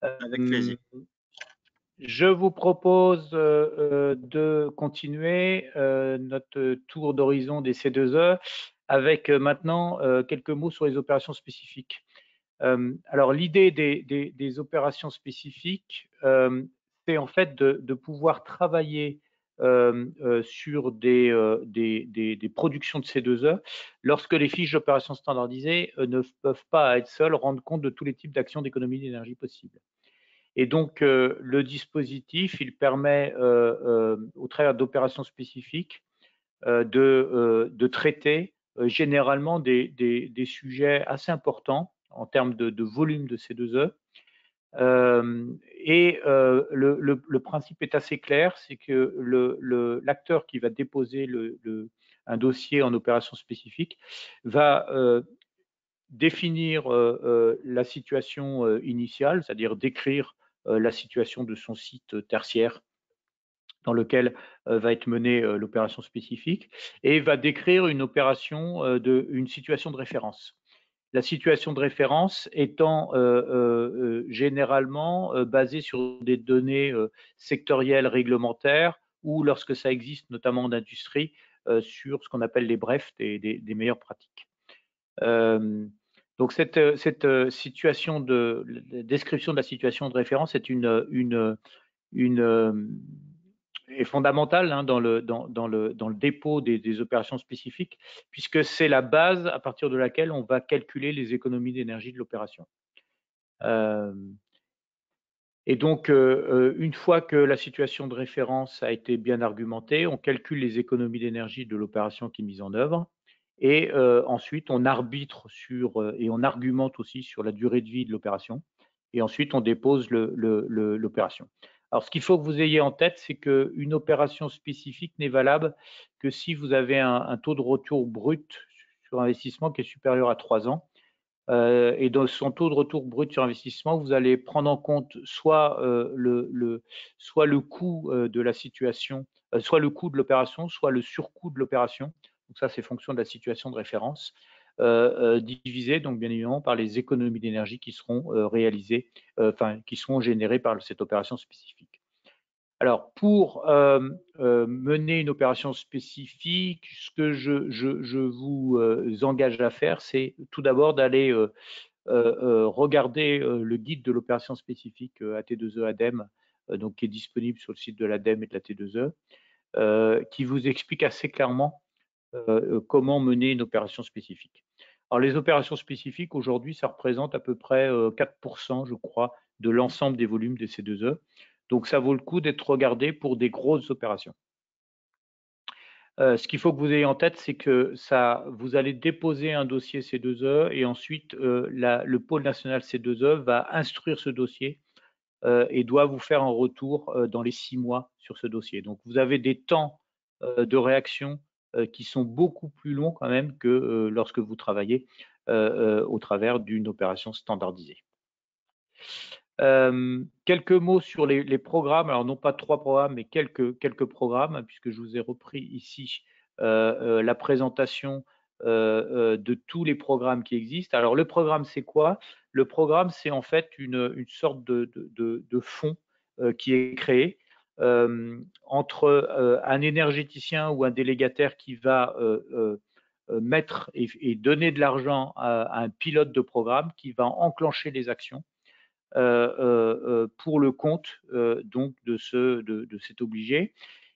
Avec plaisir. Je vous propose de continuer notre tour d'horizon des C2E avec maintenant quelques mots sur les opérations spécifiques. Alors l'idée des opérations spécifiques, c'est en fait de pouvoir travailler sur des productions de C2E lorsque les fiches d'opération standardisées ne peuvent pas à elles seules rendre compte de tous les types d'actions d'économie d'énergie possibles. Et donc, le dispositif, il permet, au travers d'opérations spécifiques, de traiter généralement des sujets assez importants en termes de volume de C2E. Le principe est assez clair, c'est que l'acteur qui va déposer un dossier en opération spécifique va définir la situation initiale, c'est-à-dire décrire la situation de son site tertiaire dans lequel va être menée l'opération spécifique et va décrire une une situation de référence. La situation de référence étant généralement basée sur des données sectorielles réglementaires ou lorsque ça existe, notamment en industrie, sur ce qu'on appelle les brefs des meilleures pratiques. Donc cette situation description de la situation de référence est est fondamentale hein, dans le dépôt des opérations spécifiques, puisque c'est la base à partir de laquelle on va calculer les économies d'énergie de l'opération. Et donc, une fois que la situation de référence a été bien argumentée, on calcule les économies d'énergie de l'opération qui est mise en œuvre. Et ensuite, on arbitre et on argumente aussi sur la durée de vie de l'opération. Et ensuite, on dépose l'opération. Alors, ce qu'il faut que vous ayez en tête, c'est qu'une opération spécifique n'est valable que si vous avez un taux de retour brut sur investissement qui est supérieur à 3 ans. Et dans son taux de retour brut sur investissement, vous allez prendre en compte soit le coût de la situation, soit le coût de l'opération, soit le surcoût de l'opération. Donc ça, c'est fonction de la situation de référence, divisé donc bien évidemment par les économies d'énergie qui seront réalisées, qui seront générées par cette opération spécifique. Alors, pour mener une opération spécifique, ce que je vous engage à faire, c'est tout d'abord d'aller regarder le guide de l'opération spécifique AT2E ADEME, donc qui est disponible sur le site de l'ADEME et de la T2E, qui vous explique assez clairement comment mener une opération spécifique. Alors, les opérations spécifiques, aujourd'hui, ça représente à peu près 4%, je crois, de l'ensemble des volumes des C2E. Donc, ça vaut le coup d'être regardé pour des grosses opérations. Ce qu'il faut que vous ayez en tête, c'est que vous allez déposer un dossier C2E et ensuite le pôle national C2E va instruire ce dossier et doit vous faire un retour dans les 6 mois sur ce dossier. Donc, vous avez des temps de réaction qui sont beaucoup plus longs quand même que lorsque vous travaillez au travers d'une opération standardisée. Quelques mots sur les programmes, alors non pas 3 programmes, mais quelques programmes, puisque je vous ai repris ici la présentation de tous les programmes qui existent. Alors le programme, c'est quoi? Le programme, c'est en fait une sorte de fonds qui est créé entre un énergéticien ou un délégataire qui va mettre et donner de l'argent à un pilote de programme qui va enclencher les actions pour le compte donc de cet obligé.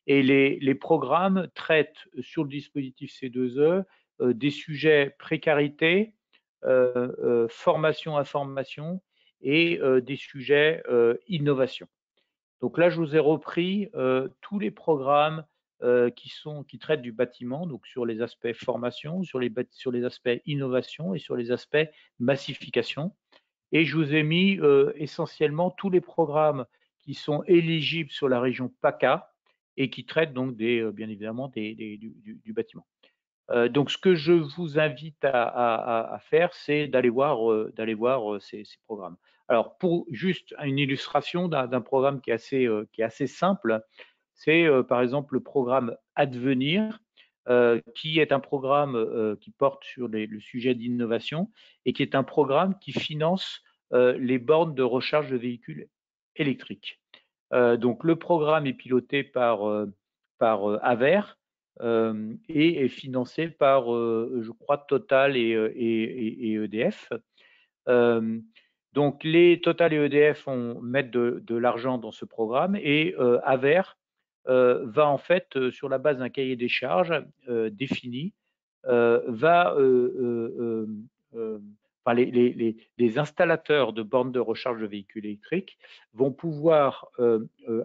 Et les programmes traitent sur le dispositif C2E des sujets précarité, formation, information et des sujets innovation. Donc là, je vous ai repris tous les programmes qui traitent du bâtiment, donc sur les aspects formation, sur les aspects innovation et sur les aspects massification. Et je vous ai mis essentiellement tous les programmes qui sont éligibles sur la région PACA et qui traitent donc bien évidemment du bâtiment. Donc ce que je vous invite à faire, c'est d'aller voir ces programmes. Alors pour juste une illustration d'un programme qui est assez simple, c'est par exemple le programme Advenir, qui est un programme qui porte sur le sujet d'innovation et qui est un programme qui finance les bornes de recharge de véhicules électriques. Donc le programme est piloté par Aver et est financé par, je crois, Total et EDF. Donc les Total et EDF mettent de l'argent dans ce programme et Aver va en fait, sur la base d'un cahier des charges défini, les installateurs de bornes de recharge de véhicules électriques vont pouvoir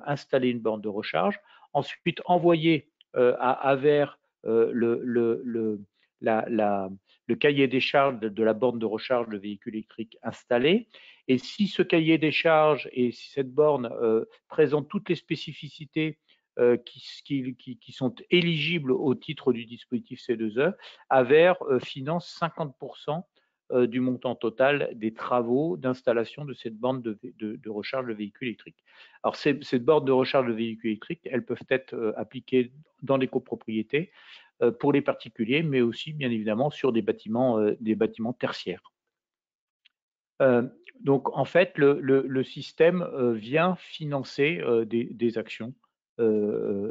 installer une borne de recharge, ensuite envoyer à Aver le cahier des charges de la borne de recharge de véhicules électriques installée. Et si ce cahier des charges et si cette borne présente toutes les spécificités qui sont éligibles au titre du dispositif C2E, Aver finance 50% du montant total des travaux d'installation de cette borne de recharge de véhicules électriques. Alors, ces bornes de recharge de véhicules électriques, elles peuvent être appliquées dans les copropriétés pour les particuliers, mais aussi, bien évidemment, sur des bâtiments tertiaires. Donc, en fait, le système vient financer des actions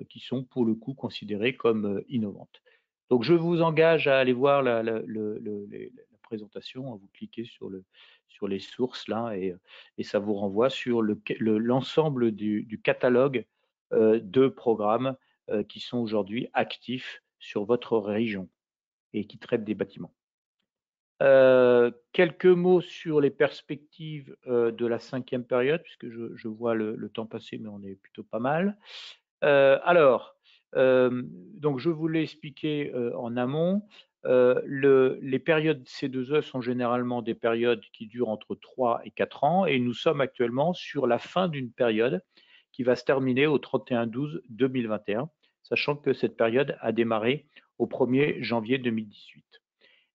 qui sont, pour le coup, considérées comme innovantes. Donc, je vous engage à aller voir la présentation. Vous cliquez sur les sources là et ça vous renvoie sur l'ensemble du catalogue de programmes qui sont aujourd'hui actifs sur votre région et qui traitent des bâtiments. Quelques mots sur les perspectives de la 5e période, puisque je vois le temps passer, mais on est plutôt pas mal. Donc je vous l'ai expliqué en amont. Les périodes C2E sont généralement des périodes qui durent entre 3 et 4 ans, et nous sommes actuellement sur la fin d'une période qui va se terminer au 31/12/2021, sachant que cette période a démarré au 1er janvier 2018.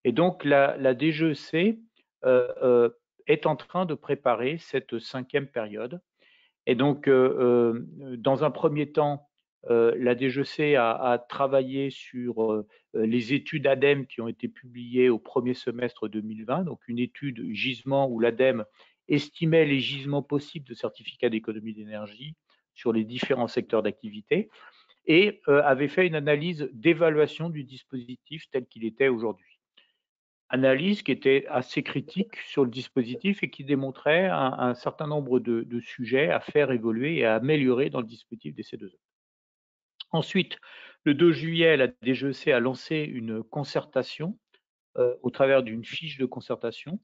Et donc, la DGEC est en train de préparer cette 5e période. Et donc, dans un premier temps, la DGEC a travaillé sur les études ADEME qui ont été publiées au premier semestre 2020, donc une étude gisement où l'ADEME estimait les gisements possibles de certificats d'économie d'énergie sur les différents secteurs d'activité et avait fait une analyse d'évaluation du dispositif tel qu'il était aujourd'hui. Analyse qui était assez critique sur le dispositif et qui démontrait un certain nombre de sujets à faire évoluer et à améliorer dans le dispositif des C2E. Ensuite, le 2 juillet, la DGEC a lancé une concertation au travers d'une fiche de concertation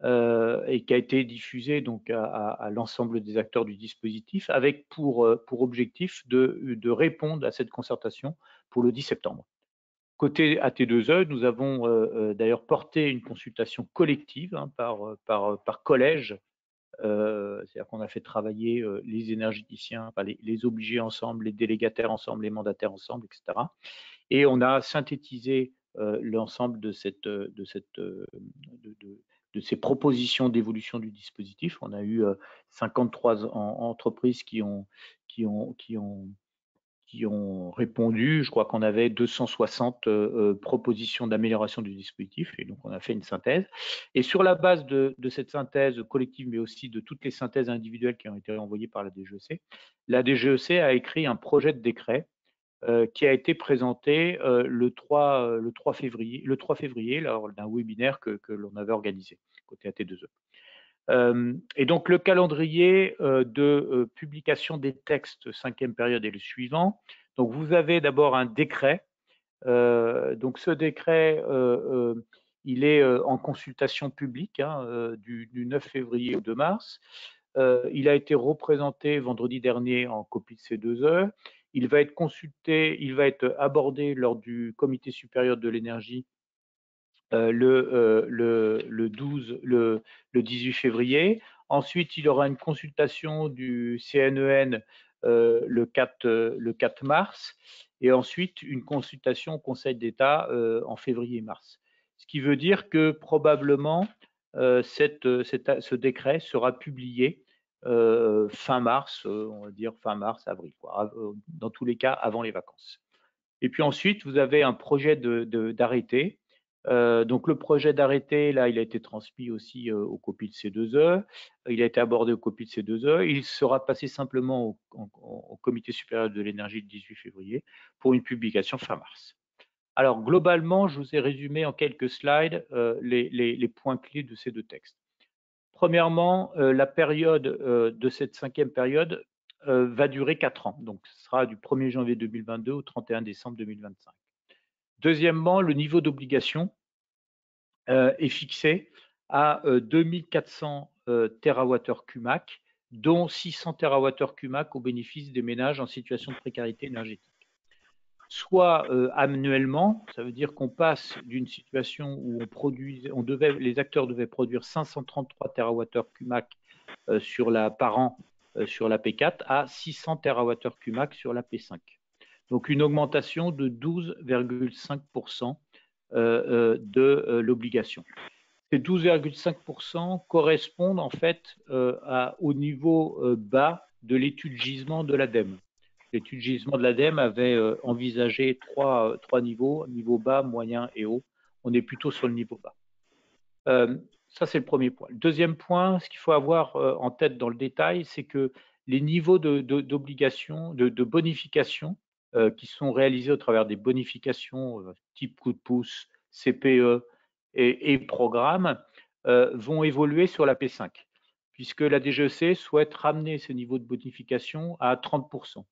et qui a été diffusée donc à l'ensemble des acteurs du dispositif avec pour objectif de répondre à cette concertation pour le 10 septembre. Côté AT2E, nous avons d'ailleurs porté une consultation collective par collège, c'est-à-dire qu'on a fait travailler les énergéticiens, enfin les obligés ensemble, les délégataires ensemble, les mandataires ensemble, etc. Et on a synthétisé l'ensemble de ces propositions d'évolution du dispositif. On a eu 53 entreprises qui ont répondu. Je crois qu'on avait 260 propositions d'amélioration du dispositif et donc on a fait une synthèse. Et sur la base de cette synthèse collective, mais aussi de toutes les synthèses individuelles qui ont été envoyées par la DGEC a écrit un projet de décret qui a été présenté le 3 février lors d'un webinaire que l'on avait organisé côté AT2E. Et donc le calendrier de publication des textes 5e période est le suivant. Donc vous avez d'abord un décret. Donc ce décret, il est en consultation publique du 9 février au 2 mars. Il a été représenté vendredi dernier en copie de C2E. Il va être consulté, il va être abordé lors du comité supérieur de l'énergie le 18 février. Ensuite, il y aura une consultation du CNEN le 4 mars et ensuite une consultation au Conseil d'État en février-mars. Ce qui veut dire que probablement ce décret sera publié fin mars, on va dire fin mars, avril, quoi, dans tous les cas avant les vacances. Et puis ensuite, vous avez un projet d'arrêté. Donc le projet d'arrêté, là, il a été transmis aussi aux copies de C2E, il a été abordé aux copies de C2E, il sera passé simplement au comité supérieur de l'énergie le 18 février pour une publication fin mars. Alors globalement, je vous ai résumé en quelques slides les points clés de ces deux textes. Premièrement, la période de cette 5e période va durer 4 ans, donc ce sera du 1er janvier 2022 au 31 décembre 2025. Deuxièmement, le niveau d'obligation est fixé à 2400 TWh CUMAC, dont 600 TWh CUMAC au bénéfice des ménages en situation de précarité énergétique. Soit annuellement, ça veut dire qu'on passe d'une situation où les acteurs devaient produire 533 TWh CUMAC par an sur la P4 à 600 TWh CUMAC sur la P5. Donc une augmentation de 12,5% de l'obligation. Ces 12,5% correspondent en fait au niveau bas de l'étude gisement de l'ADEME. L'étude gisement de l'ADEME avait envisagé trois niveaux, niveau bas, moyen et haut. On est plutôt sur le niveau bas. Ça, c'est le premier point. Le deuxième point, ce qu'il faut avoir en tête dans le détail, c'est que les niveaux d'obligation, de bonification qui sont réalisés au travers des bonifications type coup de pouce, CPE et programmes vont évoluer sur la P5, puisque la DGEC souhaite ramener ce niveau de bonification à 30%.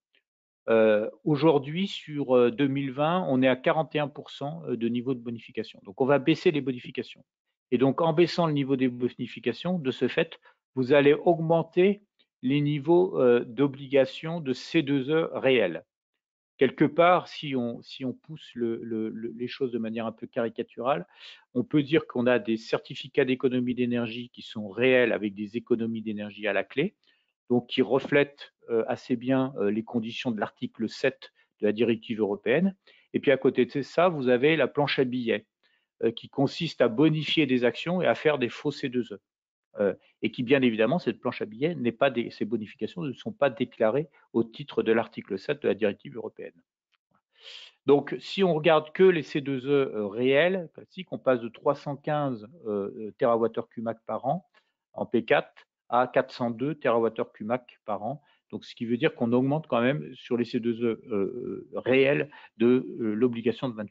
Aujourd'hui, sur 2020, on est à 41% de niveau de bonification. Donc, on va baisser les bonifications. Et donc, en baissant le niveau des bonifications, de ce fait, vous allez augmenter les niveaux d'obligation de C2E réels. Quelque part, si on pousse les choses de manière un peu caricaturale, on peut dire qu'on a des certificats d'économie d'énergie qui sont réels avec des économies d'énergie à la clé, donc qui reflètent assez bien les conditions de l'article 7 de la directive européenne. Et puis à côté de ça, vous avez la planche à billets qui consiste à bonifier des actions et à faire des faux C2E. Et qui, bien évidemment, cette planche à billets ces bonifications ne sont pas déclarées au titre de l'article 7 de la directive européenne. Donc, si on regarde que les C2E réels, classiques, on passe de 315 TWh par an en P4 à 402 TWh par an. Donc, ce qui veut dire qu'on augmente quand même sur les C2E réels de l'obligation de 28%.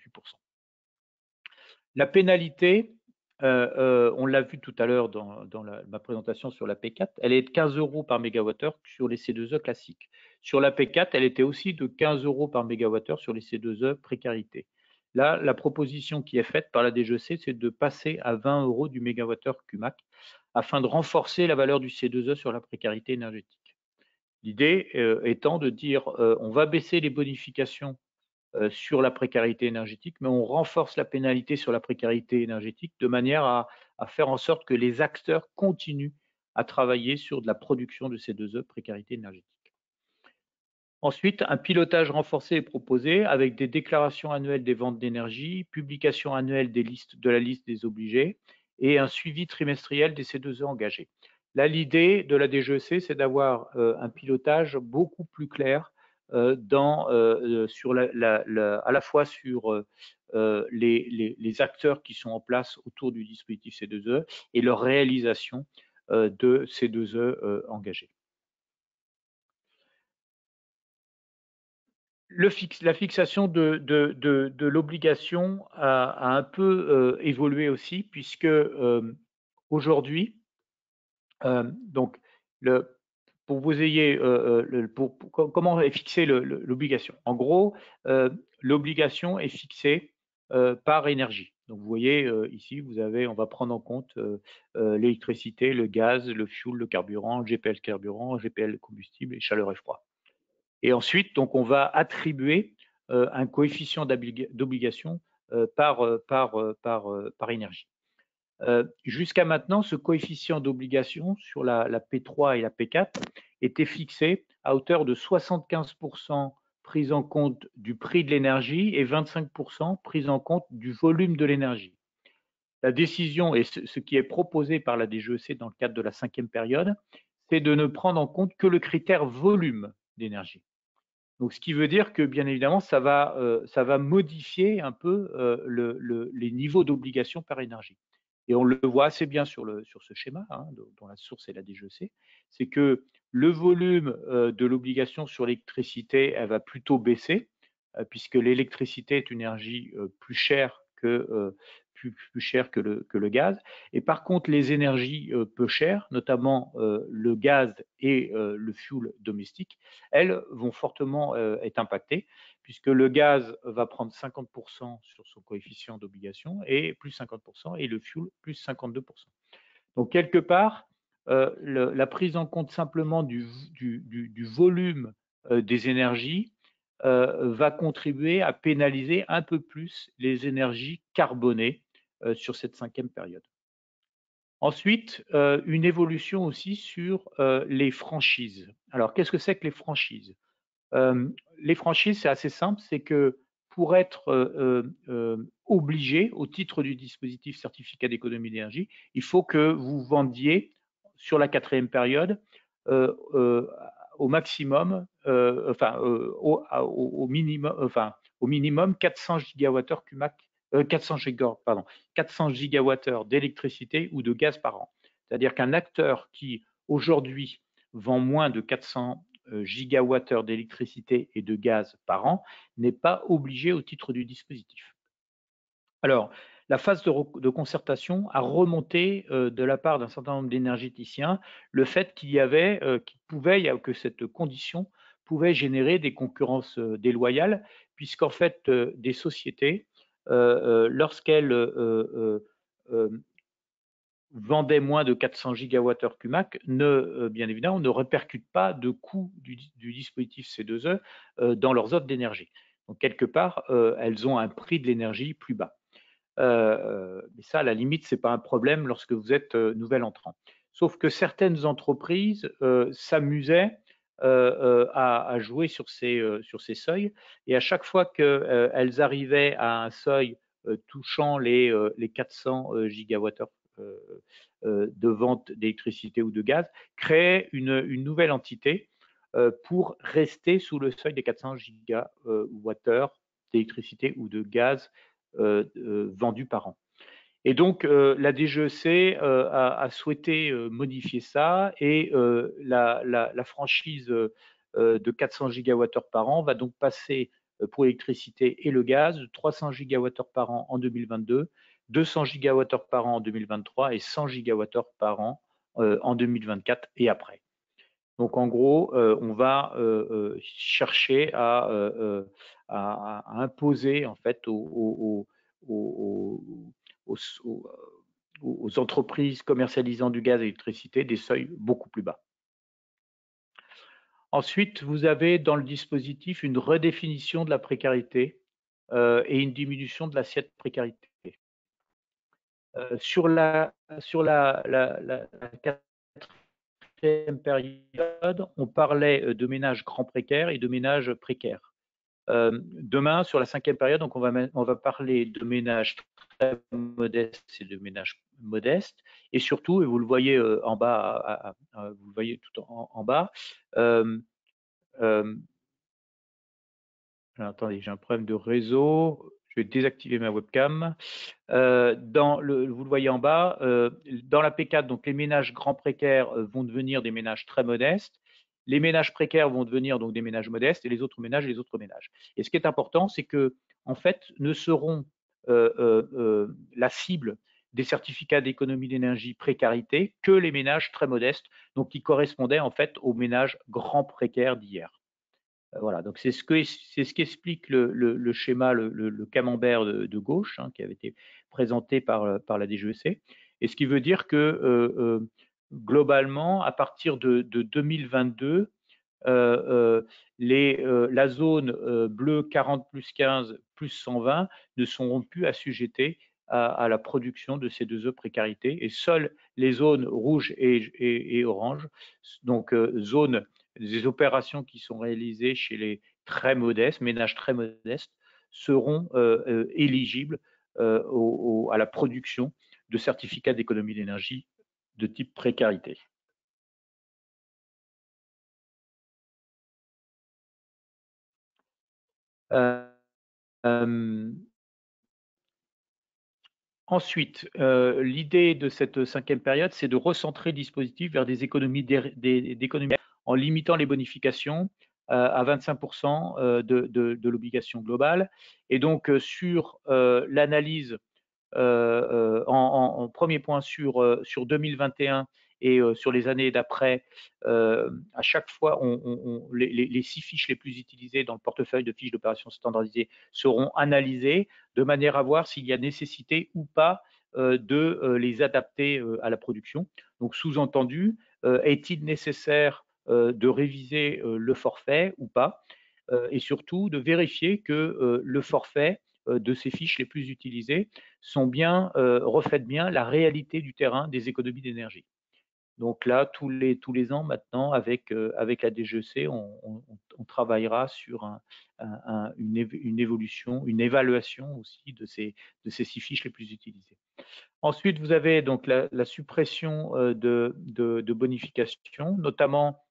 La pénalité, on l'a vu tout à l'heure dans ma présentation sur la P4, elle est de 15 € par mégawattheure sur les C2E classiques. Sur la P4, elle était aussi de 15 € par mégawattheure sur les C2E précarité. Là, la proposition qui est faite par la DGEC, c'est de passer à 20 € du mégawattheure CUMAC afin de renforcer la valeur du C2E sur la précarité énergétique. L'idée étant de dire on va baisser les bonifications sur la précarité énergétique, mais on renforce la pénalité sur la précarité énergétique de manière à faire en sorte que les acteurs continuent à travailler sur de la production de C2E précarité énergétique. Ensuite, un pilotage renforcé est proposé avec des déclarations annuelles des ventes d'énergie, publication annuelle de la liste des obligés et un suivi trimestriel des C2E engagés. Là, l'idée de la DGEC, c'est d'avoir un pilotage beaucoup plus clair à la fois sur les acteurs qui sont en place autour du dispositif C2E et leur réalisation de C2E engagés. La fixation de l'obligation a un peu évolué aussi, puisque aujourd'hui, donc pour vous ayez comment est fixée l'obligation. En gros, l'obligation est fixée par énergie. Donc vous voyez ici, on va prendre en compte l'électricité, le gaz, le fuel, le carburant, le GPL carburant, GPL combustible et chaleur et froid. Et ensuite, donc, on va attribuer un coefficient d'obligation par énergie. Jusqu'à maintenant, ce coefficient d'obligation sur la P3 et la P4 était fixé à hauteur de 75% prise en compte du prix de l'énergie et 25% prise en compte du volume de l'énergie. La décision, et ce qui est proposé par la DGEC dans le cadre de la 5e période, c'est de ne prendre en compte que le critère volume d'énergie. Donc, ce qui veut dire que, bien évidemment, ça va modifier un peu les niveaux d'obligation par énergie. Et on le voit assez bien sur ce schéma, dont la source est la DGEC, c'est que le volume de l'obligation sur l'électricité, elle va plutôt baisser, puisque l'électricité est une énergie plus chère que le gaz. Et par contre, les énergies peu chères, notamment le gaz et le fuel domestique, elles vont fortement être impactées, puisque le gaz va prendre 50% sur son coefficient d'obligation et plus 50%, et le fuel plus 52%. Donc, quelque part, la prise en compte simplement du volume des énergies va contribuer à pénaliser un peu plus les énergies carbonées sur cette 5e période. Ensuite, une évolution aussi sur les franchises. Alors, qu'est-ce que c'est que les franchises? Les franchises, c'est assez simple, c'est que pour être obligé au titre du dispositif certificat d'économie d'énergie, il faut que vous vendiez sur la 4e période au maximum, au minimum 400 gigawattheures CUMAC, 400 gigawattheures d'électricité ou de gaz par an. C'est-à-dire qu'un acteur qui aujourd'hui vend moins de 400 gigawattheures d'électricité et de gaz par an n'est pas obligé au titre du dispositif. Alors, la phase de concertation a remonté de la part d'un certain nombre d'énergéticiens le fait qu'il y avait, que cette condition pouvait générer des concurrences déloyales, puisqu'en fait, des sociétés, lorsqu'elles vendaient moins de 400 gigawattheures CUMAC, bien évidemment, ne répercutent pas de coût du dispositif C2E dans leurs offres d'énergie. Donc, quelque part, elles ont un prix de l'énergie plus bas. Mais ça, à la limite, ce n'est pas un problème lorsque vous êtes nouvel entrant. Sauf que certaines entreprises s'amusaient à jouer sur ces seuils, et à chaque fois qu'elles arrivaient à un seuil touchant les 400 gigawattheures de vente d'électricité ou de gaz, créaient une nouvelle entité pour rester sous le seuil des 400 gigawattheures d'électricité ou de gaz vendus par an. Et donc, la DGEC a souhaité modifier ça, et la franchise de 400 gigawattheures par an va donc passer pour l'électricité et le gaz de 300 gigawattheures par an en 2022, 200 gigawattheures par an en 2023 et 100 gigawattheures par an en 2024 et après. Donc, en gros, on va chercher à imposer en fait aux entreprises commercialisant du gaz et l'électricité des seuils beaucoup plus bas. Ensuite, vous avez dans le dispositif une redéfinition de la précarité et une diminution de l'assiette précarité. Sur la quatrième période, on parlait de ménages grands précaires et de ménages précaires. Demain, sur la cinquième période, donc on va parler de ménages très modestes et de ménages modestes, et surtout, et vous le voyez en bas, vous le voyez tout en bas. Alors, attendez, j'ai un problème de réseau. Je vais désactiver ma webcam. Vous le voyez en bas, dans la P4, donc les ménages grands précaires vont devenir des ménages très modestes. Les ménages précaires vont devenir donc des ménages modestes, et les autres ménages, les autres ménages. Et ce qui est important, c'est que, en fait, ne seront la cible des certificats d'économie d'énergie précarité que les ménages très modestes, donc qui correspondaient en fait aux ménages grands précaires d'hier. Voilà, donc c'est ce qu'explique le schéma, le camembert de gauche, hein, qui avait été présenté par la DGEC, et ce qui veut dire que globalement, à partir de 2022, la zone bleue 40 plus 15 plus 120 ne seront plus assujettés à la production de ces deux précarité, et seules les zones rouges et oranges, donc des opérations qui sont réalisées chez les très modestes, ménages très modestes, seront éligibles à la production de certificats d'économie d'énergie de type précarité. Ensuite, l'idée de cette cinquième période, c'est de recentrer le dispositif vers des économies en limitant les bonifications à 25% de l'obligation globale. Et donc, sur l'analyse, en premier point sur 2021 et sur les années d'après, à chaque fois, les 6 fiches les plus utilisées dans le portefeuille de fiches d'opération standardisées seront analysées de manière à voir s'il y a nécessité ou pas de les adapter à la production. Donc, sous-entendu, est-il nécessaire de réviser le forfait ou pas, et surtout de vérifier que le forfait de ces fiches les plus utilisées reflètent bien la réalité du terrain des économies d'énergie. Donc là, tous les ans maintenant, avec la DGEC, on travaillera sur une évolution, une évaluation aussi de ces 6 fiches les plus utilisées. Ensuite, vous avez donc la suppression de bonifications, notamment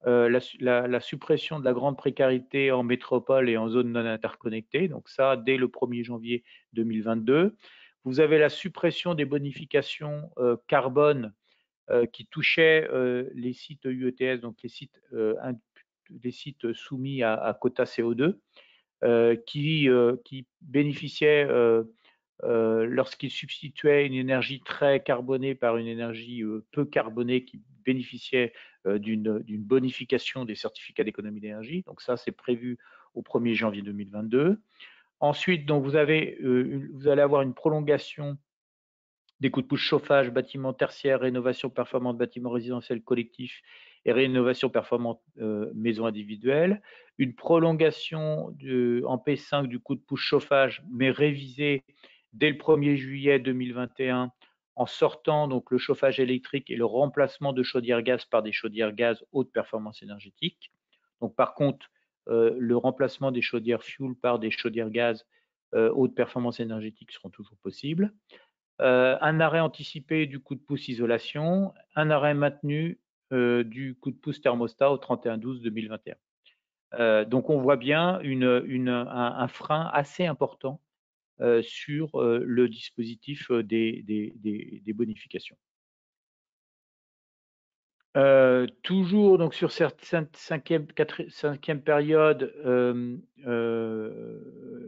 la suppression de la grande précarité en métropole et en zone non interconnectée, donc ça dès le 1er janvier 2022. Vous avez la suppression des bonifications carbone qui touchaient les sites UETS, donc les sites soumis à quota CO2, qui bénéficiaient lorsqu'il substituait une énergie très carbonée par une énergie peu carbonée qui bénéficiait d'une bonification des certificats d'économie d'énergie. Donc ça, c'est prévu au 1er janvier 2022. Ensuite, donc vous allez avoir une prolongation des coups de pouce chauffage, bâtiments tertiaires, rénovation performante, bâtiments résidentiels collectifs et rénovation performante maisons individuelles. Une prolongation en P5 du coup de pouce chauffage, mais révisé dès le 1er juillet 2021 en sortant donc le chauffage électrique et le remplacement de chaudières gaz par des chaudières gaz haute performance énergétique. Donc par contre, le remplacement des chaudières fuel par des chaudières gaz haute performance énergétique seront toujours possibles. Un arrêt anticipé du coup de pouce isolation, un arrêt maintenu du coup de pouce thermostat au 31/12/2021. Donc on voit bien un frein assez important sur le dispositif des bonifications. Toujours donc sur cette cinquième période,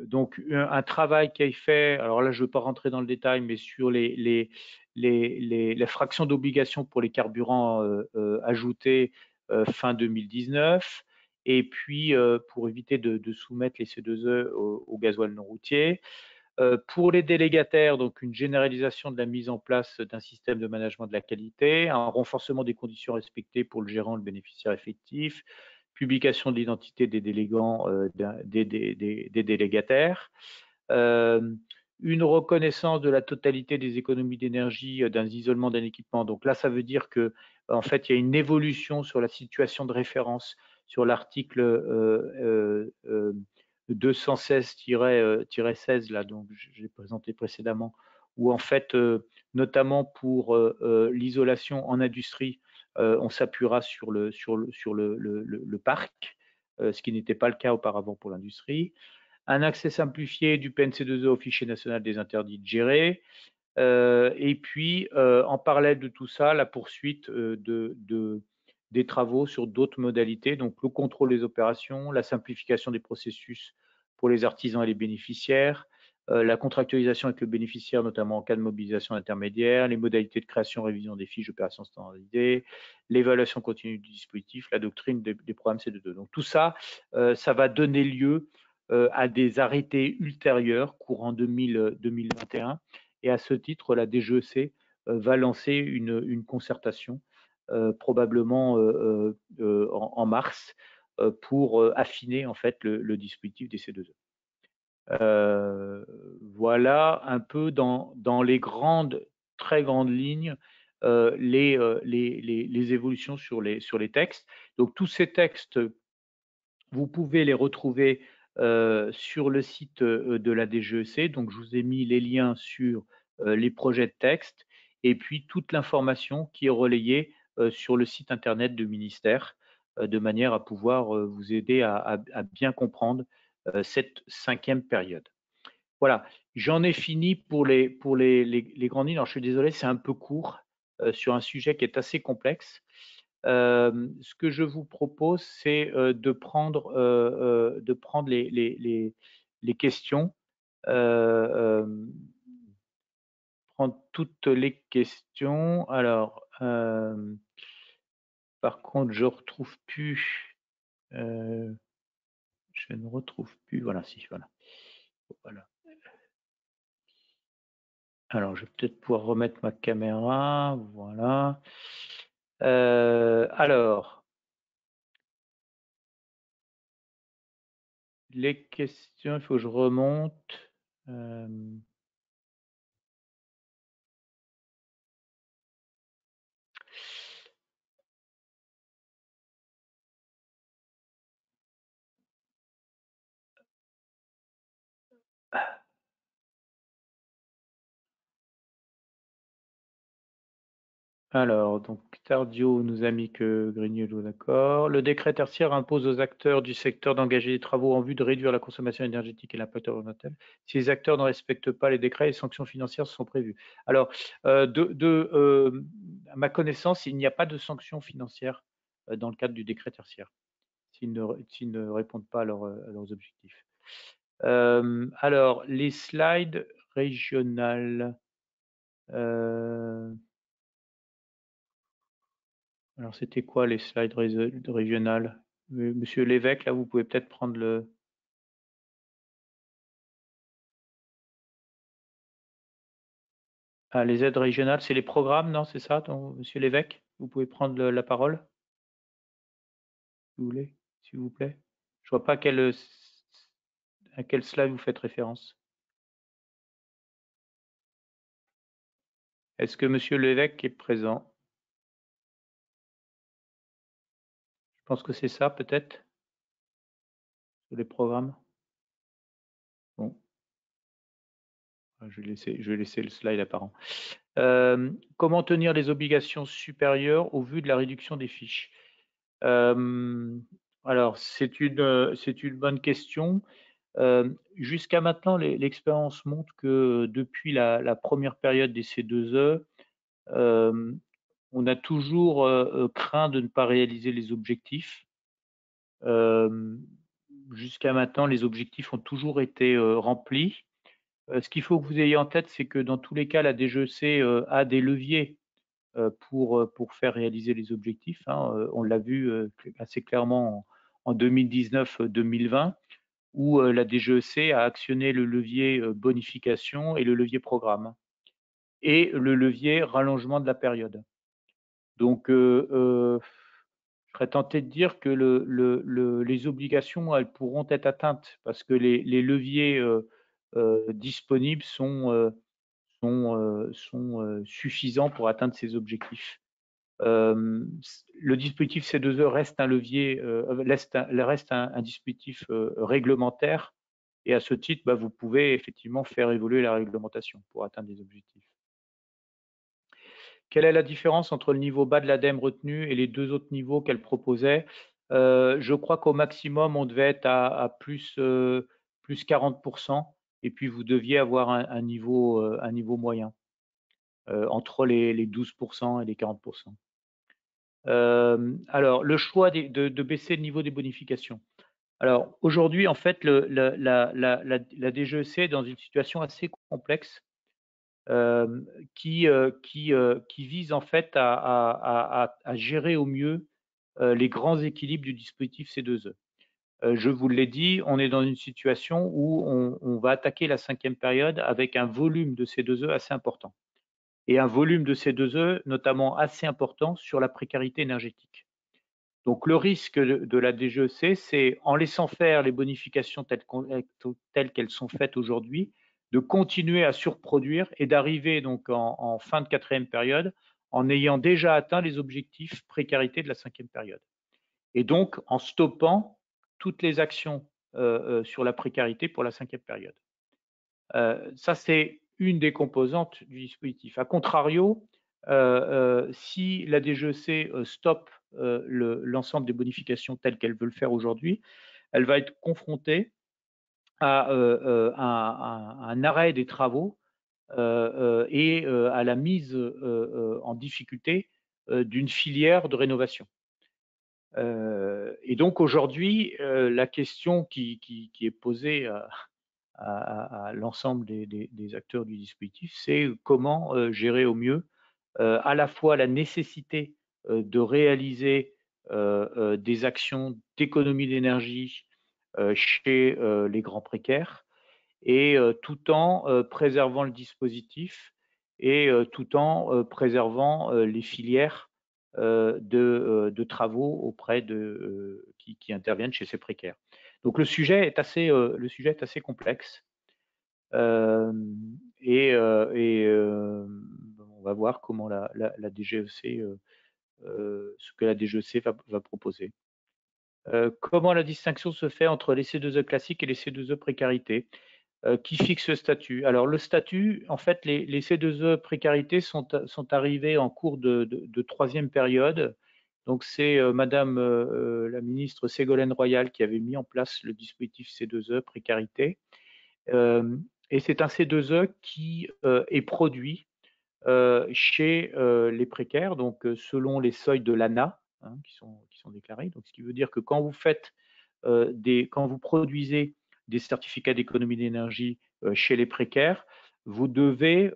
donc un travail qui est fait, alors là je ne veux pas rentrer dans le détail, mais sur les fractions d'obligation pour les carburants ajoutés fin 2019, et puis pour éviter de soumettre les C2E au gasoil non routier. Pour les délégataires, donc une généralisation de la mise en place d'un système de management de la qualité, un renforcement des conditions respectées pour le gérant, le bénéficiaire effectif, publication de l'identité des délégants, des délégataires, une reconnaissance de la totalité des économies d'énergie d'un isolement d'un équipement. Donc là, ça veut dire que en fait, il y a une évolution sur la situation de référence sur l'article 216-16 là, donc j'ai présenté précédemment, où en fait, notamment pour l'isolation en industrie, on s'appuiera sur le parc, ce qui n'était pas le cas auparavant pour l'industrie. Un accès simplifié du PNC2E au fichier national des interdits de gérer. Et puis, en parallèle de tout ça, la poursuite des travaux sur d'autres modalités, donc le contrôle des opérations, la simplification des processus pour les artisans et les bénéficiaires, la contractualisation avec le bénéficiaire, notamment en cas de mobilisation intermédiaire, les modalités de création et révision des fiches d'opération standardisées, l'évaluation continue du dispositif, la doctrine des programmes C2E. Donc tout ça, ça va donner lieu à des arrêtés ultérieurs courant 2021. Et à ce titre, la DGEC va lancer une concertation probablement en mars pour affiner en fait le dispositif des C2E. Voilà un peu dans les très grandes lignes les évolutions sur les textes. Donc tous ces textes, vous pouvez les retrouver sur le site de la DGEC. Donc je vous ai mis les liens sur les projets de texte et puis toute l'information qui est relayée sur le site internet du ministère de manière à pouvoir vous aider à bien comprendre cette cinquième période. Voilà, j'en ai fini pour les grandes lignes. Alors je suis désolé, c'est un peu court sur un sujet qui est assez complexe. Ce que je vous propose, c'est de prendre les questions, prendre toutes les questions. Alors, par contre, je retrouve plus. Je ne retrouve plus. Voilà, si, voilà. Voilà. Alors, je vais peut-être pouvoir remettre ma caméra. Voilà. Alors, les questions, il faut que je remonte. Alors, donc Tardio nous a mis que Grignolo, d'accord. Le décret tertiaire impose aux acteurs du secteur d'engager des travaux en vue de réduire la consommation énergétique et l'impact environnemental. Si les acteurs ne respectent pas les décrets, les sanctions financières sont prévues. Alors, à ma connaissance, il n'y a pas de sanctions financières dans le cadre du décret tertiaire, s'ils ne répondent pas à leurs objectifs. Alors, les slides régionales. Alors, c'était quoi les slides régionales? Monsieur Lévesque, là, vous pouvez peut-être prendre le... Ah, les aides régionales, c'est les programmes, non? C'est ça, Monsieur Lévesque? Vous pouvez prendre la parole, si vous voulez, s'il vous plaît. Je vois pas à quel slide vous faites référence. Est-ce que Monsieur Lévesque est présent? Je pense que c'est ça, peut-être, sur les programmes. Bon. Je vais laisser le slide apparent. Comment tenir les obligations supérieures au vu de la réduction des fiches? Alors, c'est une bonne question. Jusqu'à maintenant, l'expérience montre que depuis la première période des C2E, on a toujours craint de ne pas réaliser les objectifs. Jusqu'à maintenant, les objectifs ont toujours été remplis. Ce qu'il faut que vous ayez en tête, c'est que dans tous les cas, la DGEC a des leviers pour faire réaliser les objectifs, hein. On l'a vu assez clairement en 2019-2020, où la DGEC a actionné le levier bonification et le levier programme, et le levier rallongement de la période. Donc, je serais tenté de dire que les obligations, elles pourront être atteintes parce que les leviers disponibles sont suffisants pour atteindre ces objectifs. Le dispositif C2E reste un levier, reste un dispositif réglementaire, et à ce titre, vous pouvez effectivement faire évoluer la réglementation pour atteindre des objectifs. Quelle est la différence entre le niveau bas de l'ADEME retenu et les deux autres niveaux qu'elle proposait? Je crois qu'au maximum, on devait être à plus 40%, et puis vous deviez avoir un niveau moyen entre les 12% et les 40%. Alors, le choix de baisser le niveau des bonifications. Alors, aujourd'hui, en fait, la DGEC est dans une situation assez complexe qui vise en fait à gérer au mieux les grands équilibres du dispositif C2E. Je vous l'ai dit, on est dans une situation où on va attaquer la 5e période avec un volume de C2E assez important, et un volume de C2E notamment assez important sur la précarité énergétique. Donc le risque de la DGEC, c'est en laissant faire les bonifications telles qu'elles sont faites aujourd'hui, de continuer à surproduire et d'arriver donc en fin de 4e période en ayant déjà atteint les objectifs précarité de la 5e période. Et donc en stoppant toutes les actions sur la précarité pour la 5e période. Ça, c'est une des composantes du dispositif. A contrario, si la DGEC stoppe l'ensemble des bonifications telles qu'elle veut le faire aujourd'hui, elle va être confrontée à un arrêt des travaux et à la mise en difficulté d'une filière de rénovation. Et donc aujourd'hui, la question qui est posée à l'ensemble des acteurs du dispositif, c'est comment gérer au mieux à la fois la nécessité de réaliser des actions d'économie d'énergie chez les grands précaires, et tout en préservant le dispositif, et tout en préservant les filières de travaux auprès qui interviennent chez ces précaires. Donc le sujet est assez complexe, et on va voir comment la DGEC, ce que la DGEC va proposer. Comment la distinction se fait entre les C2E classiques et les C2E précarité? Qui fixe le statut? Alors le statut, en fait, les C2E précarité sont arrivés en cours de 3e période. Donc c'est Madame la ministre Ségolène Royal qui avait mis en place le dispositif C2E précarité. Et c'est un C2E qui est produit chez les précaires, donc selon les seuils de l'ANA, hein, qui sont déclarés. Donc, ce qui veut dire que quand vous produisez des certificats d'économie d'énergie chez les précaires, vous devez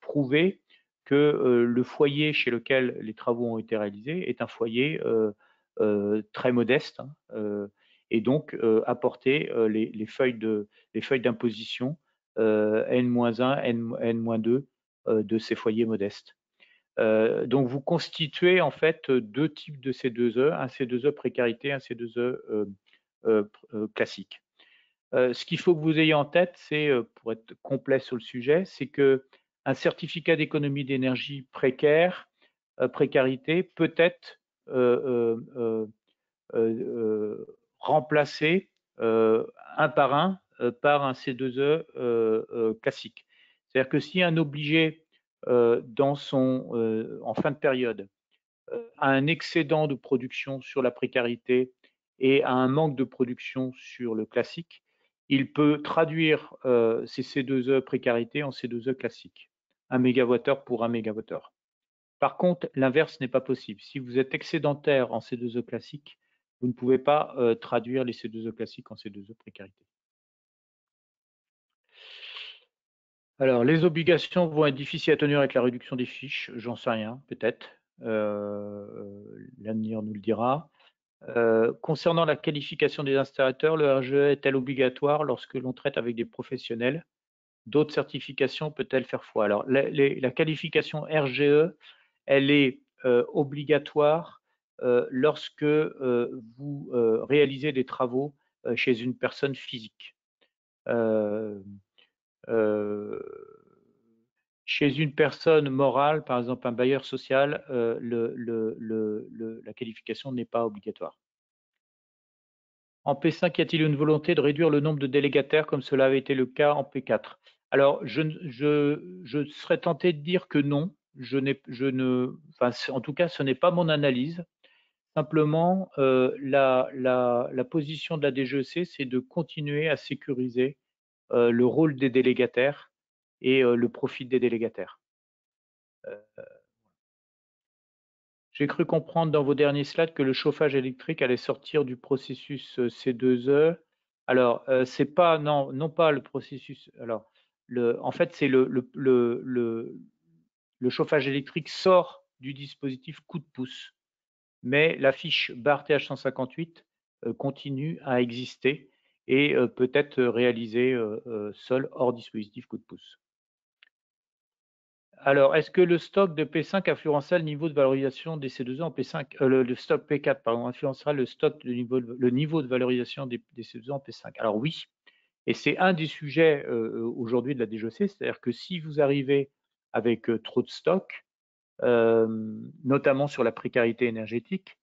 prouver que le foyer chez lequel les travaux ont été réalisés est un foyer très modeste, hein, et donc apporter les feuilles d'imposition N-1, N-2 de ces foyers modestes. Donc vous constituez en fait deux types de C2E, un C2E précarité, un C2E classique. Ce qu'il faut que vous ayez en tête, c'est, pour être complet sur le sujet, c'est que un certificat d'économie d'énergie précaire, précarité, peut être remplacé un par un par un C2E classique. C'est-à-dire que si un obligé en fin de période a un excédent de production sur la précarité et a un manque de production sur le classique, il peut traduire ces C2E précarité en C2E classique, 1 MWh pour 1 MWh. Par contre, l'inverse n'est pas possible. Si vous êtes excédentaire en C2E classique, vous ne pouvez pas traduire les C2E classiques en C2E précarité. Alors, les obligations vont être difficiles à tenir avec la réduction des fiches, j'en sais rien, peut-être. L'avenir nous le dira. Concernant la qualification des installateurs, le RGE est-elle obligatoire lorsque l'on traite avec des professionnels? D'autres certifications peut-elle faire foi? Alors, la qualification RGE, elle est obligatoire lorsque vous réalisez des travaux chez une personne physique. Chez une personne morale, par exemple un bailleur social, la qualification n'est pas obligatoire. En P5, y a-t-il une volonté de réduire le nombre de délégataires comme cela avait été le cas en P4? Alors, je serais tenté de dire que non. En tout cas, ce n'est pas mon analyse. Simplement, la position de la DGEC, c'est de continuer à sécuriser le rôle des délégataires et le profit des délégataires. J'ai cru comprendre dans vos derniers slides que le chauffage électrique allait sortir du processus C2E. Alors, c'est pas non pas le processus. Alors, en fait, c'est le chauffage électrique sort du dispositif coup de pouce, mais la fiche barre TH158 continue à exister et peut être réalisée seule hors dispositif coup de pouce. Alors, est-ce que le stock de P5 influencera le niveau de valorisation des C2E en P5 le stock P4, pardon, influencera le niveau de valorisation des C2E en P5? Alors oui, et c'est un des sujets aujourd'hui de la DGEC, c'est-à-dire que si vous arrivez avec trop de stock, notamment sur la précarité énergétique,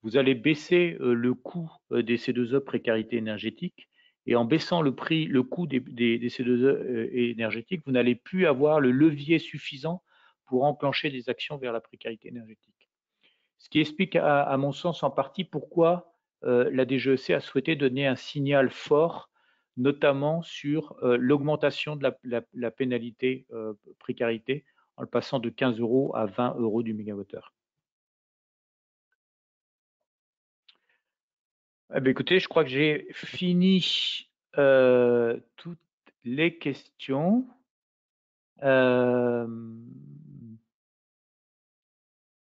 vous allez baisser le coût des C2E précarité énergétique, et en baissant le coût des C2E énergétiques, vous n'allez plus avoir le levier suffisant pour enclencher des actions vers la précarité énergétique. Ce qui explique, à mon sens, en partie pourquoi la DGEC a souhaité donner un signal fort, notamment sur l'augmentation de la pénalité précarité, en le passant de 15 € à 20 € du mégawattheure. Eh bien, écoutez, je crois que j'ai fini toutes les questions.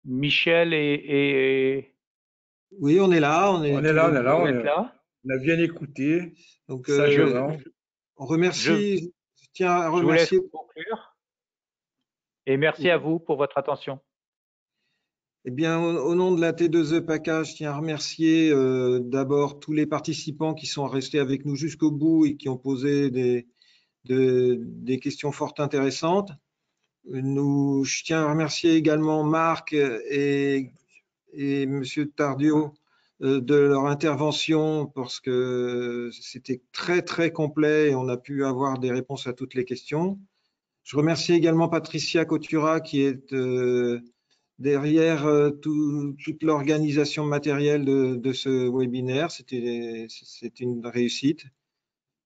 Michel et... Oui, on est là. On est là. On a bien écouté. Donc, on remercie. Je tiens à remercier. Je vous laisse conclure. Et merci à vous pour votre attention. Eh bien, au nom de la T2E PACA, je tiens à remercier d'abord tous les participants qui sont restés avec nous jusqu'au bout et qui ont posé des questions fort intéressantes. Je tiens à remercier également Marc et M. Tardieu de leur intervention parce que c'était très, très complet et on a pu avoir des réponses à toutes les questions. Je remercie également Patricia Coutura qui est derrière toute l'organisation matérielle de ce webinaire. C'était une réussite.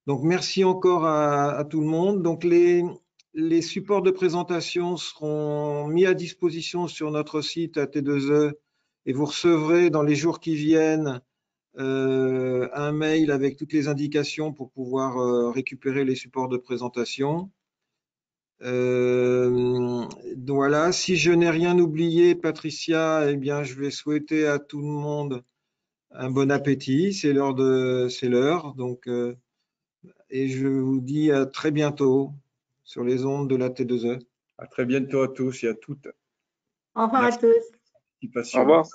Donc, merci encore à tout le monde. Donc, les supports de présentation seront mis à disposition sur notre site AT2E et vous recevrez dans les jours qui viennent un mail avec toutes les indications pour pouvoir récupérer les supports de présentation. Voilà, si je n'ai rien oublié, Patricia, eh bien, je vais souhaiter à tout le monde un bon appétit. C'est l'heure. Donc, et je vous dis à très bientôt sur les ondes de la T2E. À très bientôt à tous et à toutes. Au revoir à Merci. tous. Au revoir.